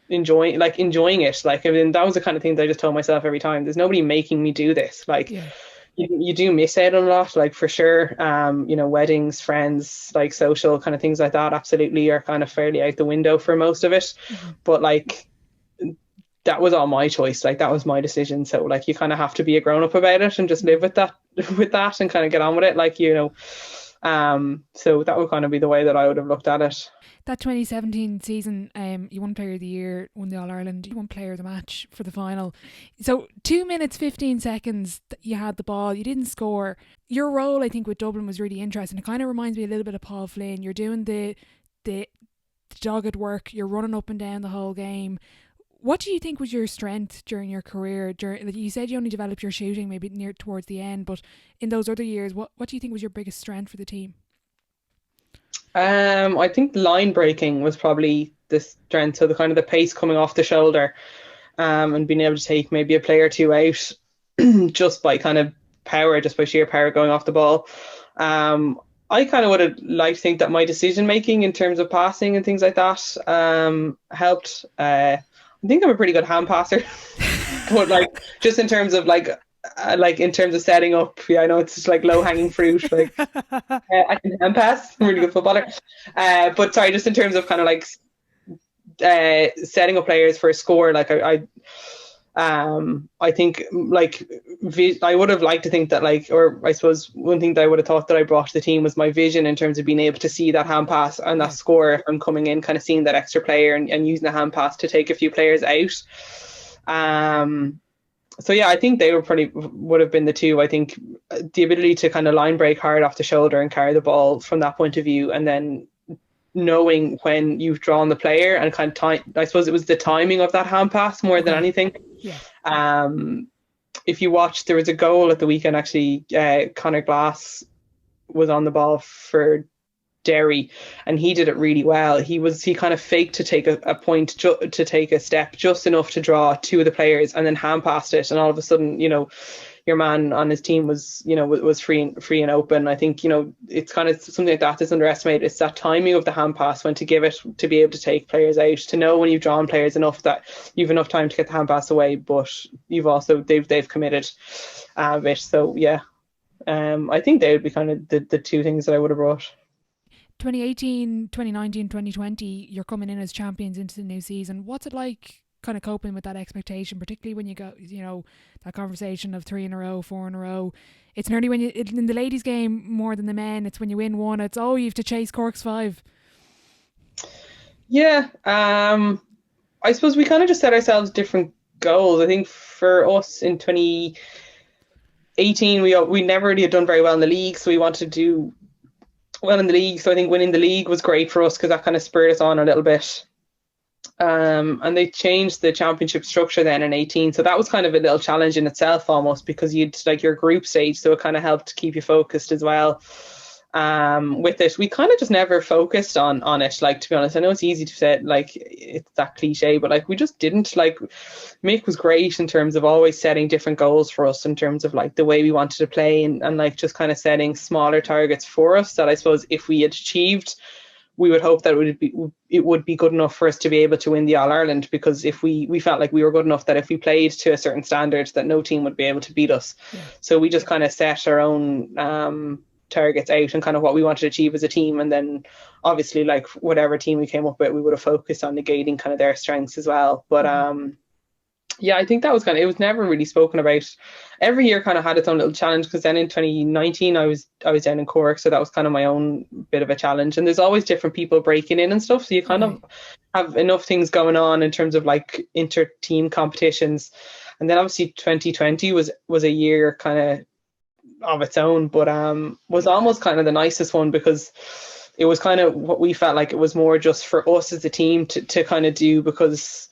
enjoying it. Like, I mean, that was the kind of thing that I just told myself every time. There's nobody making me do this. Like, you do miss out on a lot, like for sure. You know, weddings, friends, like social kind of things like that, absolutely are kind of fairly out the window for most of it. But like, that was all my choice. Like, that was my decision. So like, you kind of have to be a grown up about it and just live with that and kind of get on with it. Like, you know, so that would kind of be the way that I would have looked at it. That 2017 season, you won Player of the Year, won the All-Ireland, you won Player of the Match for the final. So 2 minutes, 15 seconds, you had the ball, you didn't score. Your role, I think, with Dublin was really interesting. It kind of reminds me a little bit of Paul Flynn. You're doing the dogged work, you're running up and down the whole game. What do you think was your strength during your career? You said you only developed your shooting maybe near towards the end, but in those other years, what do you think was your biggest strength for the team? I think line breaking was probably the strength. So the kind of the pace coming off the shoulder, and being able to take maybe a player or two out just by kind of power, just by sheer power going off the ball. I kind of would have liked to think that my decision making in terms of passing and things like that helped. I think I'm a pretty good hand passer, but like just in terms of like in terms of setting up, I know it's just like low hanging fruit. Like I can hand pass, I'm a really good footballer. But sorry, just in terms of kind of like setting up players for a score, like I think like I would have liked to think that like, or I suppose one thing that I would have thought that I brought to the team was my vision in terms of being able to see that hand pass and that score from coming in, kind of seeing that extra player and using the hand pass to take a few players out. So yeah, I think they would have been the two. I think the ability to kind of line break hard off the shoulder and carry the ball from that point of view, and then knowing when you've drawn the player and kind of time. I suppose it was the timing of that hand pass more than anything. If you watch, there was a goal at the weekend actually. Conor Glass was on the ball for Derry and he did it really well. He kind of faked to take a point, to take a step just enough to draw two of the players and then hand passed it, and all of a sudden, you know, your man on his team was free and open. I think, you know, it's kind of something like that that's underestimated. It's that timing of the hand pass, when to give it, to be able to take players out, to know when you've drawn players enough that you've enough time to get the hand pass away, but you've also they've committed a bit. So yeah, I think they would be kind of the two things that I would have brought. 2018, 2019, 2020, you're coming in as champions into the new season. What's it like kind of coping with that expectation, particularly when you go, you know, that conversation of 3 in a row, 4 in a row? It's nearly when in the ladies' game more than the men. It's when you win one, it's, you have to chase Cork's 5. Yeah, I suppose we kind of just set ourselves different goals. I think for us in 2018, we never really had done very well in the league, so we wanted to do well in the league. So I think winning the league was great for us because that kind of spurred us on a little bit. And they changed the championship structure then in 18. So that was kind of a little challenge in itself almost, because you'd like your group stage. So it kind of helped keep you focused as well. with it. We kind of just never focused on it, like, to be honest. I know it's easy to say, like, it's that cliche, but like we just didn't. Like, Mick was great in terms of always setting different goals for us in terms of like the way we wanted to play, and like just kind of setting smaller targets for us that I suppose if we had achieved, we would hope that it would be good enough for us to be able to win the All Ireland, because if we felt like we were good enough that if we played to a certain standard that no team would be able to beat us. Yeah. So we just kind of set our own targets out and kind of what we wanted to achieve as a team, and then obviously like whatever team we came up with, we would have focused on negating kind of their strengths as well. But yeah, I think that was it was never really spoken about. Every year kind of had its own little challenge, because then in 2019 I was down in Cork, so that was kind of my own bit of a challenge, and there's always different people breaking in and stuff, so you kind of have enough things going on in terms of like inter-team competitions. And then obviously 2020 was a year kind of its own, but was almost kind of the nicest one, because it was kind of what we felt like it was more just for us as a team to kind of do, because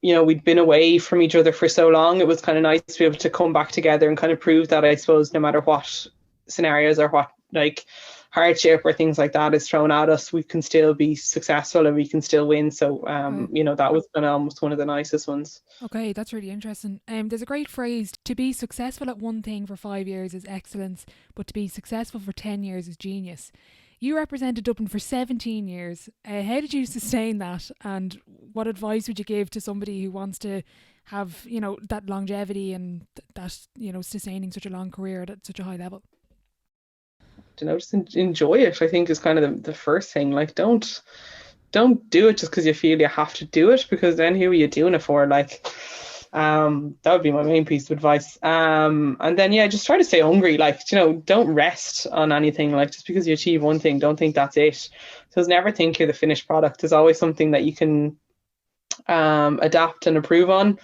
we'd been away from each other for so long. It was kind of nice to be able to come back together and kind of prove that, I suppose, no matter what scenarios or what like hardship or things like that is thrown at us, we can still be successful and we can still win. So that was kind of almost one of the nicest ones. Okay, that's really interesting. There's a great phrase: to be successful at one thing for 5 years is excellence, but to be successful for 10 years is genius. You represented Dublin for 17 years. How did you sustain that? And what advice would you give to somebody who wants to have, that longevity and that, sustaining such a long career at such a high level? Just enjoy it, I think, is kind of the first thing. Like, don't do it just because you feel you have to do it, because then who are you doing it for? Like, that would be my main piece of advice. And then just try to stay hungry. Like, don't rest on anything. Like, just because you achieve one thing, don't think that's it. So never think you're the finished product. There's always something that you can adapt and improve on,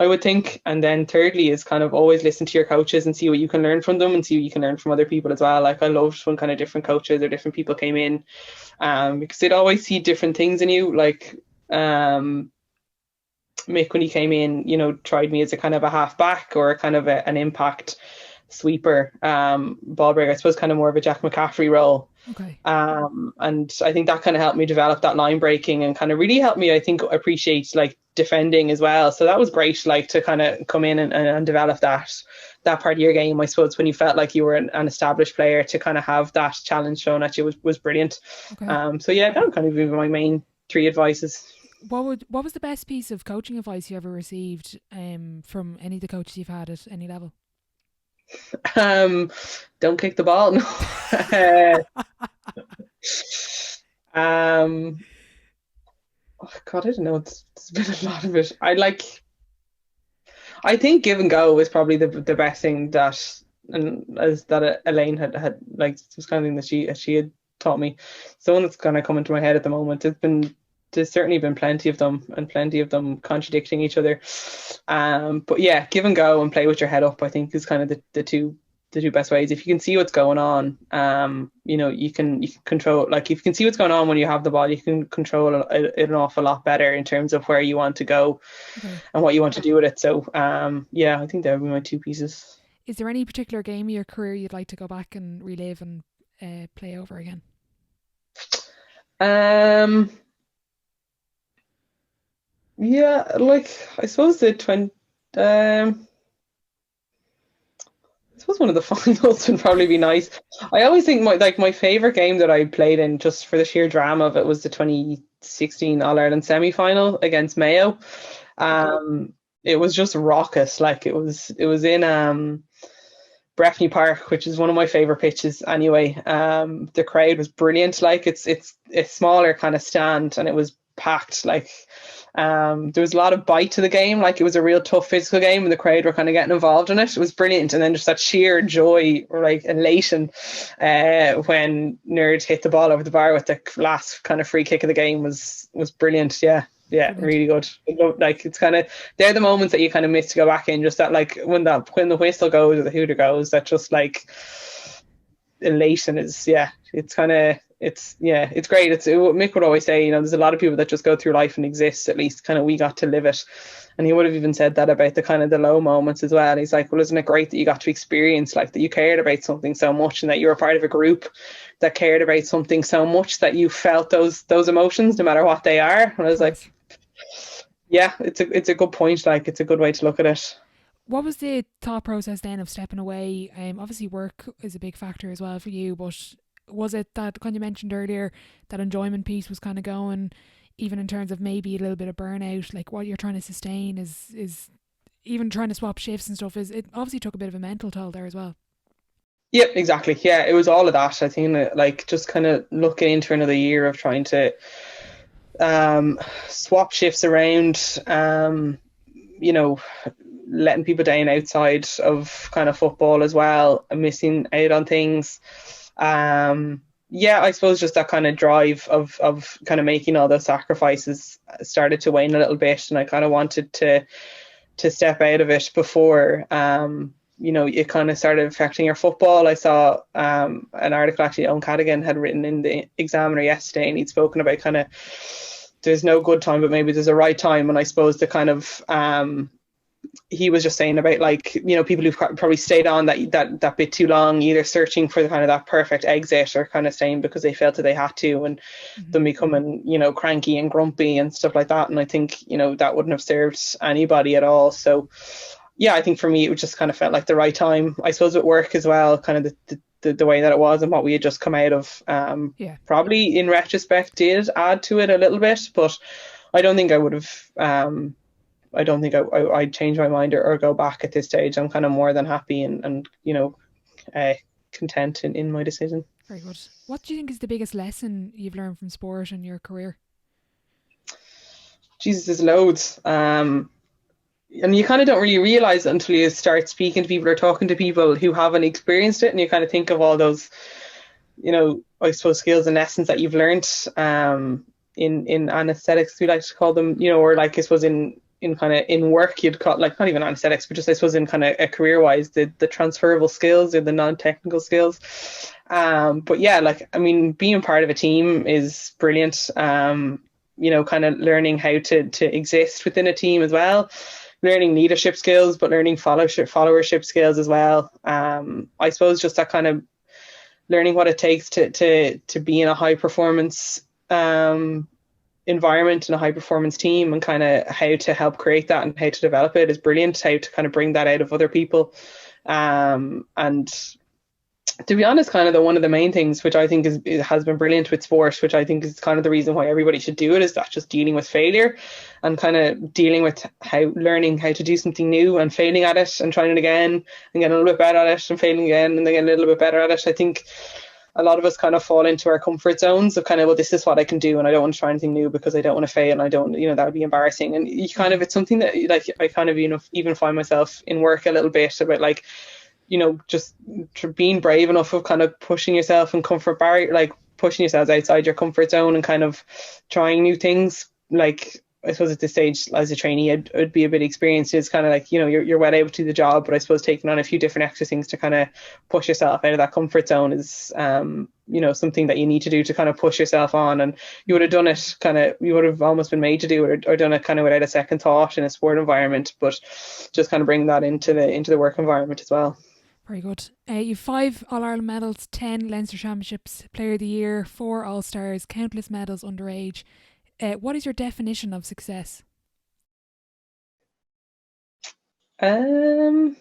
I would think. And then thirdly is kind of always listen to your coaches and see what you can learn from them, and see what you can learn from other people as well. Like, I loved when kind of different coaches or different people came in, because they'd always see different things in you. Like, Mick, when he came in, tried me as a kind of a half back or a kind of an impact sweeper, ball breaker, I suppose, kind of more of a Jack McCaffrey role. Okay. And I think that kind of helped me develop that line breaking, and kind of really helped me, I think, appreciate like defending as well. So that was great, like, to kind of come in and develop that part of your game, I suppose, when you felt like you were an established player, to kind of have that challenge shown at you was brilliant. Okay. So yeah, that would kind of be my main three advices. What was the best piece of coaching advice you ever received from any of the coaches you've had at any level? Don't kick the ball. No. Oh God, I don't know. It's been a lot of it. I think give and go is probably the best thing that Elaine had like, it was kind of thing that she had taught me. So one that's kind of come into my head at the moment. There's certainly been plenty of them, and plenty of them contradicting each other. But yeah, give and go and play with your head up, I think, is kind of the two best ways. If you can see what's going on, you can control. Like, if you can see what's going on when you have the ball, you can control it an awful lot better in terms of where you want to go and what you want to do with it. So I think that would be my two pieces. Is there any particular game of your career you'd like to go back and relive and play over again? Yeah, like, I suppose I suppose one of the finals would probably be nice. I always think my favorite game that I played in, just for the sheer drama of it, was the 2016 All Ireland semi-final against Mayo. It was just raucous. Like, it was in Breffni Park, which is one of my favorite pitches anyway. The crowd was brilliant. Like, it's a smaller kind of stand, and it was packed. Like, there was a lot of bite to the game. Like, it was a real tough physical game, and the crowd were kind of getting involved in it. It was brilliant. And then just that sheer joy, or like elation, when Nerd hit the ball over the bar with the last kind of free kick of the game was brilliant. Yeah, really good. Like, it's kind of, they're the moments that you kind of miss to go back in. Just that, like, when the whistle goes or the hooter goes, that just like elation is, it's kind of, it's great. Mick would always say, there's a lot of people that just go through life and exist. At least kind of we got to live it. And he would have even said that about the kind of the low moments as well. He's like, well, isn't it great that you got to experience, like, that you cared about something so much and that you were part of a group that cared about something so much that you felt those emotions no matter what they are. And I was like, yeah, it's a good point. Like, it's a good way to look at it. What was the thought process then of stepping away? Obviously work is a big factor as well for you, but was it that kind of mentioned earlier, that enjoyment piece was kind of going, even in terms of maybe a little bit of burnout, like what you're trying to sustain is even trying to swap shifts and stuff, it obviously took a bit of a mental toll there as well. Yeah, exactly. Yeah, it was all of that. I think like just kind of looking into another year of trying to swap shifts around, letting people down outside of kind of football as well, and missing out on things. I suppose just that kind of drive of kind of making all those sacrifices started to wane a little bit, and I kind of wanted to step out of it before it kind of started affecting your football. I saw an article actually Owen Cadigan had written in the Examiner yesterday, and he'd spoken about kind of there's no good time, but maybe there's a right time. And I suppose the kind of he was just saying about, like, people who've probably stayed on that bit too long, either searching for the kind of that perfect exit or kind of staying because they felt that they had to, and them becoming, cranky and grumpy and stuff like that. And I think, that wouldn't have served anybody at all. So yeah, I think for me, it just kind of felt like the right time. I suppose at work as well, kind of the way that it was and what we had just come out of, probably in retrospect did add to it a little bit, but I don't think I would have, I don't think I'd change my mind or go back at this stage. I'm kind of more than happy and content in my decision. Very good. What do you think is the biggest lesson you've learned from sport in your career? Jesus, there's loads. And you kind of don't really realize it until you start speaking to people or talking to people who haven't experienced it, and you kind of think of all those, I suppose, skills and lessons that you've learned in anesthetics, we like to call them, or like I suppose in kind of in work you'd call, like, not even anesthetics, but just I suppose in kind of a career wise, the transferable skills or the non-technical skills. But yeah, like, I mean, being part of a team is brilliant. Kind of learning how to exist within a team as well. Learning leadership skills, but learning followership skills as well. I suppose just that kind of learning what it takes to be in a high performance environment and a high performance team, and kind of how to help create that and how to develop it is brilliant. How to kind of bring that out of other people. And to be honest, kind of one of the main things which I think has been brilliant with sport, which I think is kind of the reason why everybody should do it, is that just dealing with failure and kind of dealing with learning how to do something new and failing at it and trying it again and getting a little bit better at it and failing again and then getting a little bit better at it. I think a lot of us kind of fall into our comfort zones of kind of, well, this is what I can do and I don't want to try anything new because I don't want to fail and I don't, that would be embarrassing. And you kind of, it's something that, like, I kind of, even find myself in work a little bit about, like, just being brave enough of kind of pushing yourself and pushing yourselves outside your comfort zone and kind of trying new things. Like, I suppose at this stage as a trainee, I'd be a bit experienced. It's kind of like, you're well able to do the job, but I suppose taking on a few different extra things to kind of push yourself out of that comfort zone is, something that you need to do to kind of push yourself on. And you would have done it you would have almost been made to do it or done it kind of without a second thought in a sport environment, but just kind of bring that into the work environment as well. Very good. You've 5 All-Ireland medals, 10 Leinster Championships, Player of the Year, 4 All-Stars, countless medals underage. What is your definition of success? I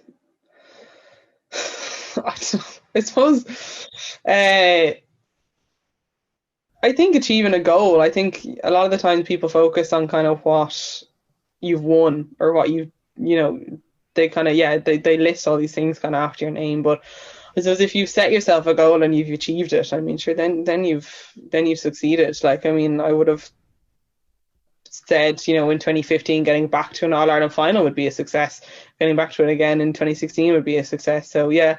suppose I think achieving a goal. I think a lot of the times people focus on kind of what you've won or what they kind of, they list all these things kind of after your name, but I suppose if you've set yourself a goal and you've achieved it, I mean, sure, then you've succeeded. Like, I mean, I would have said, in 2015, getting back to an All-Ireland final would be a success. Getting back to it again in 2016 would be a success. So yeah,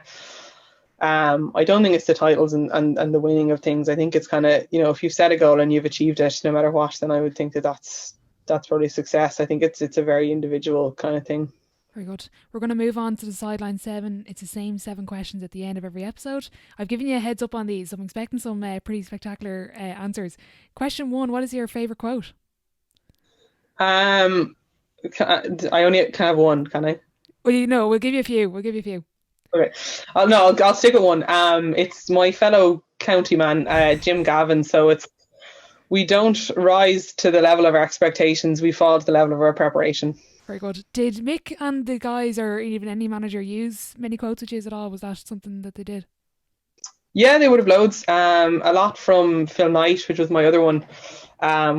I don't think it's the titles and the winning of things. I think it's kind of, if you've set a goal and you've achieved it, no matter what, then I would think that's probably a success. I think it's a very individual kind of thing. Very good. We're going to move on to the sideline 7. It's the same 7 questions at the end of every episode. I've given you a heads up on these, so I'm expecting some pretty spectacular answers. Question 1, what is your favourite quote? I only can have one, can I? Well, no, we'll give you a few. Okay. I'll stick with one. It's my fellow county man, Jim Gavin. So it's, we don't rise to the level of our expectations, we fall to the level of our preparation. Very good. Did Mick and the guys, or even any manager, use many quotes with you at all? Was that something that they did? Yeah, they would have loads. A lot from Phil Knight, which was my other one,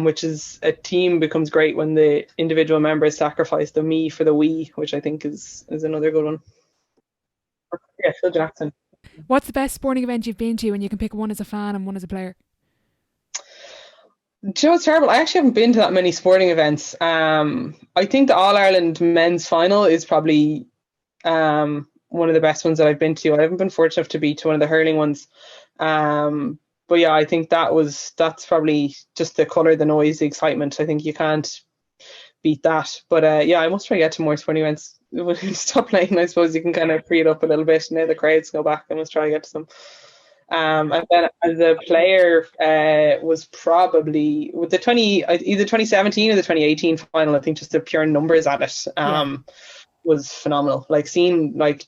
which is a team becomes great when the individual members sacrifice the me for the we, which I think is another good one. Yeah, Phil Jackson. What's the best sporting event you've been to, and you can pick one as a fan and one as a player? Do you know what's terrible? I actually haven't been to that many sporting events. I think the All-Ireland men's final is probably one of the best ones that I've been to. I haven't been fortunate enough to be to one of the hurling ones. But yeah, I think that's probably just the colour, the noise, the excitement. I think you can't beat that. But yeah, I must try to get to more sporting events. When you stop playing, I suppose you can kind of free it up a little bit. Now the crowds go back. I must try to get to some. And then as a player, was probably with the either 2017 or the 2018 final. I think just the pure numbers at it was phenomenal.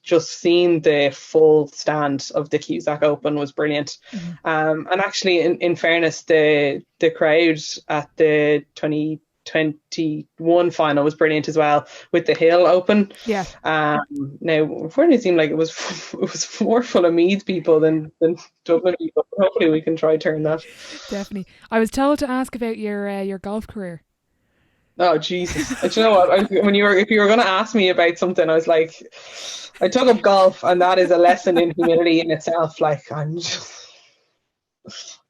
Just seeing the full stand of the Cusack Open was brilliant. And actually, in fairness, the crowd at the 2021 final was brilliant as well, with the Hill Open. Yeah. Now, unfortunately, it seemed like it was more full of Meath people than Dublin people. Hopefully, we can try turn that. Definitely. I was told to ask about your golf career. Oh Jesus! Do you know what? If you were going to ask me about something, I was like, I took up golf, and that is a lesson in humility in itself. Like, I'm just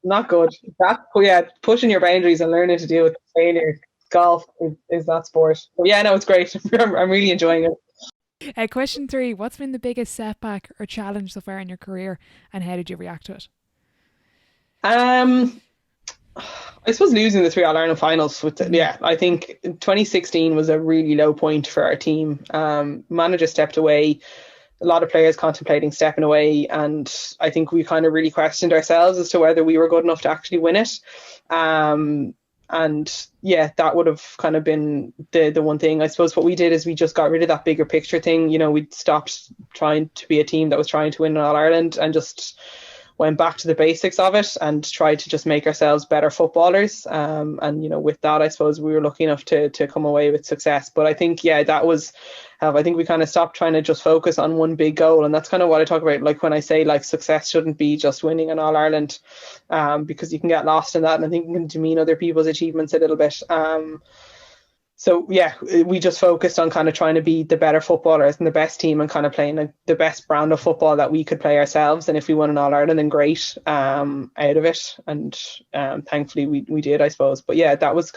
not good. Pushing your boundaries and learning to deal with failure. Golf is that sport. But yeah, no, it's great. I'm really enjoying it. Question 3, what's been the biggest setback or challenge so far in your career, and how did you react to it? I suppose losing the 3 All-Ireland finals I think 2016 was a really low point for our team. Manager stepped away, a lot of players contemplating stepping away, and I think we kind of really questioned ourselves as to whether we were good enough to actually win it. And yeah, that would have kind of been the one thing. I suppose what we did is we just got rid of that bigger picture thing. We stopped trying to be a team that was trying to win All Ireland and just went back to the basics of it and tried to just make ourselves better footballers. And with that, I suppose we were lucky enough to come away with success. But I think, that was, I think we kind of stopped trying to just focus on one big goal. And that's kind of what I talk about, like when I say like success shouldn't be just winning an All Ireland, because you can get lost in that. And I think it can demean other people's achievements a little bit. So yeah, we just focused on kind of trying to be the better footballers and the best team, and kind of playing the best brand of football that we could play ourselves. And if we won an All Ireland, then great, out of it. And thankfully we did, I suppose. But yeah, that was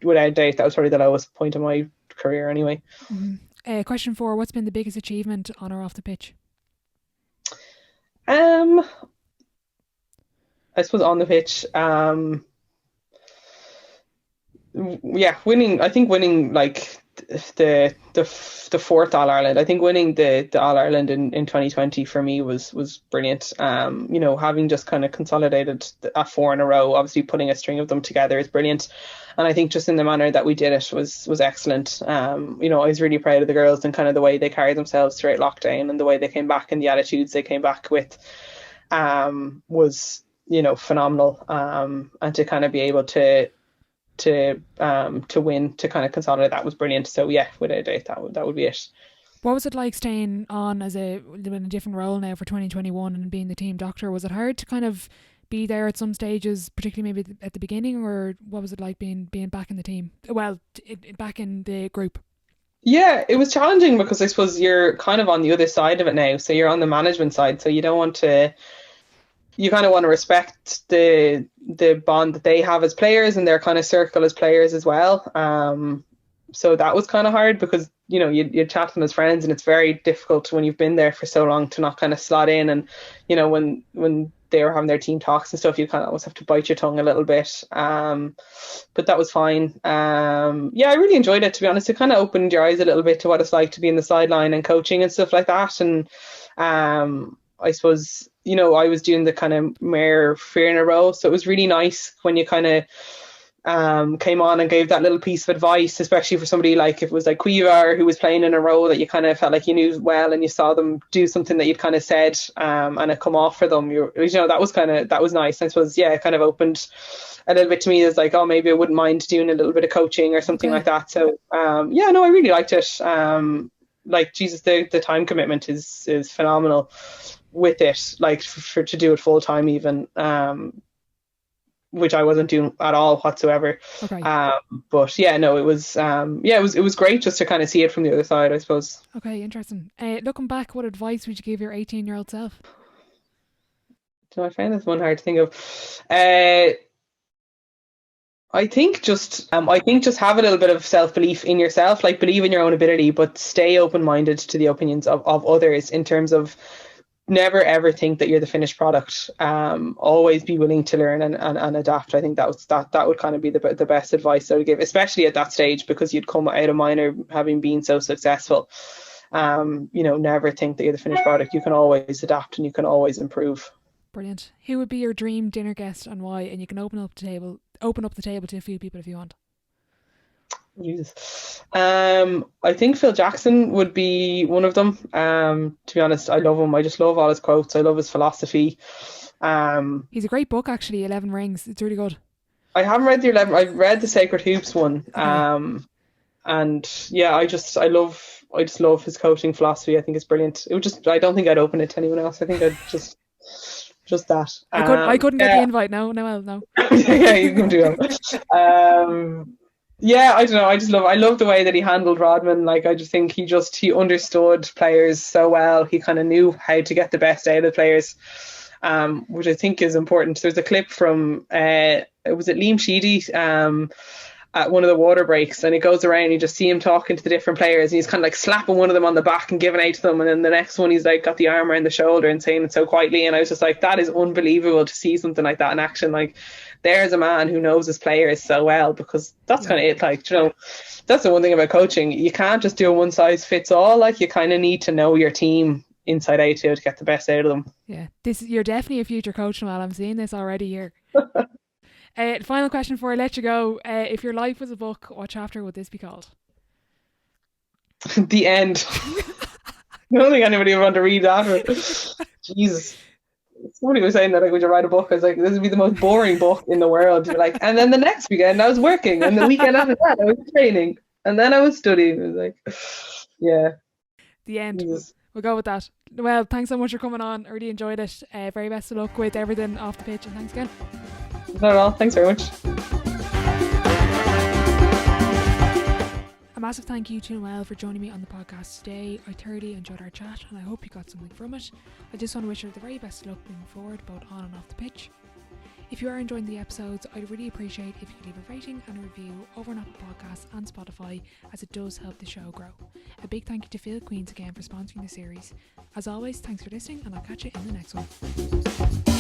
without doubt, that was probably the lowest point of my career anyway. Question 4, what's been the biggest achievement on or off the pitch? I suppose on the pitch, winning. I think winning like the 4th All Ireland. I think winning the All Ireland in 2020 for me was brilliant. Having just kind of consolidated 4 in a row, obviously putting a string of them together is brilliant. And I think just in the manner that we did it was excellent. I was really proud of the girls and kind of the way they carried themselves throughout lockdown, and the way they came back and the attitudes they came back with was phenomenal. And to kind of be able to win, to kind of consolidate, that was brilliant. So yeah, without a doubt, that would be it. What was it like staying on in a different role now for 2021 and being the team doctor? Was it hard to kind of be there at some stages, particularly maybe at the beginning, or what was it like being back in the team? Well, back in the group. Yeah, it was challenging because I suppose you're kind of on the other side of it now. So you're on the management side, so you don't want to. You kind of want to respect the bond that they have as players and their kind of circle as players as well. So that was kind of hard because, you know, you chat to them as friends, and it's very difficult when you've been there for so long to not kind of slot in. And, you know, when they were having their team talks and stuff, you kind of almost have to bite your tongue a little bit. But that was fine. Yeah, I really enjoyed it, to be honest. It kind of opened your eyes a little bit to what it's like to be in the sideline and coaching and stuff like that. And I suppose, you know, I was doing the kind of more fear in a row. So it was really nice when you kind of came on and gave that little piece of advice, especially for somebody like, if it was like Cuivar, who was playing in a role that you kind of felt like you knew well, and you saw them do something that you'd kind of said, and it come off for them. You know, that was nice. I suppose, yeah, it kind of opened a little bit to me as like, oh, maybe I wouldn't mind doing a little bit of coaching or something like that. So yeah, no, I really liked it. Like, Jesus, the time commitment is phenomenal with it, like for to do it full time even, which I wasn't doing at all whatsoever. Okay. But yeah, no, it was it was great just to kind of see it from the other side, I suppose. Okay, interesting. Looking back, what advice would you give your 18-year-old self? So I find this one hard to think of. I think just have a little bit of self-belief in yourself, like believe in your own ability, but stay open-minded to the opinions of others, in terms of never ever think that you're the finished product. Always be willing to learn and adapt. I think that would kind of be the best advice I would give, especially at that stage, because you'd come out of minor having been so successful. You know, never think that you're the finished product. You can always adapt and you can always improve. Brilliant. Who would be your dream dinner guest and why? And you can open up the table to a few people if you want. Jesus. I think Phil Jackson would be one of them. To be honest, I love him. I just love all his quotes. I love his philosophy. He's a great book, actually, 11 Rings. It's really good. I haven't read the 11. I've read the Sacred Hoops one. Okay. And yeah, I just love his coaching philosophy. I think it's brilliant. I don't think I'd open it to anyone else. I think I'd just that. I couldn't get the invite. No. Yeah, you can do it. Yeah, I don't know. I love the way that he handled Rodman. Like, I just think he understood players so well. He kind of knew how to get the best out of the players, which I think is important. There's a clip from was it Liam Sheedy at one of the water breaks, and it goes around, you just see him talking to the different players, and he's kind of like slapping one of them on the back and giving out to them, and then the next one he's like got the arm around the shoulder and saying it so quietly. And I was just like, that is unbelievable to see something like that in action. Like, there's a man who knows his players so well, because that's kind of it. Like, you know, that's the one thing about coaching. You can't just do a one size fits all. Like, you kind of need to know your team inside out to get the best out of them. Yeah, you're definitely a future coach, Noelle. I'm seeing this already here. Final question before I let you go. If your life was a book, what chapter would this be called? The end. I don't think anybody would want to read that. Jesus. Somebody was saying that, like, would you write a book? I was like, this would be the most boring book in the world. You're like, and then the next weekend I was working, and the weekend after that I was training, and then I was studying. It was like, yeah. The end. Jesus. We'll go with that. Well, thanks so much for coming on. I really enjoyed it. Very best of luck with everything off the pitch, and thanks again. Not at all. Thanks very much. A massive thank you to Noelle for joining me on the podcast today. I thoroughly enjoyed our chat, and I hope you got something from it. I just want to wish her the very best of luck moving forward, both on and off the pitch. If you are enjoying the episodes, I'd really appreciate if you could leave a rating and a review over on Apple Podcasts and Spotify, as it does help the show grow. A big thank you to Phil Queens again for sponsoring the series. As always, thanks for listening, and I'll catch you in the next one.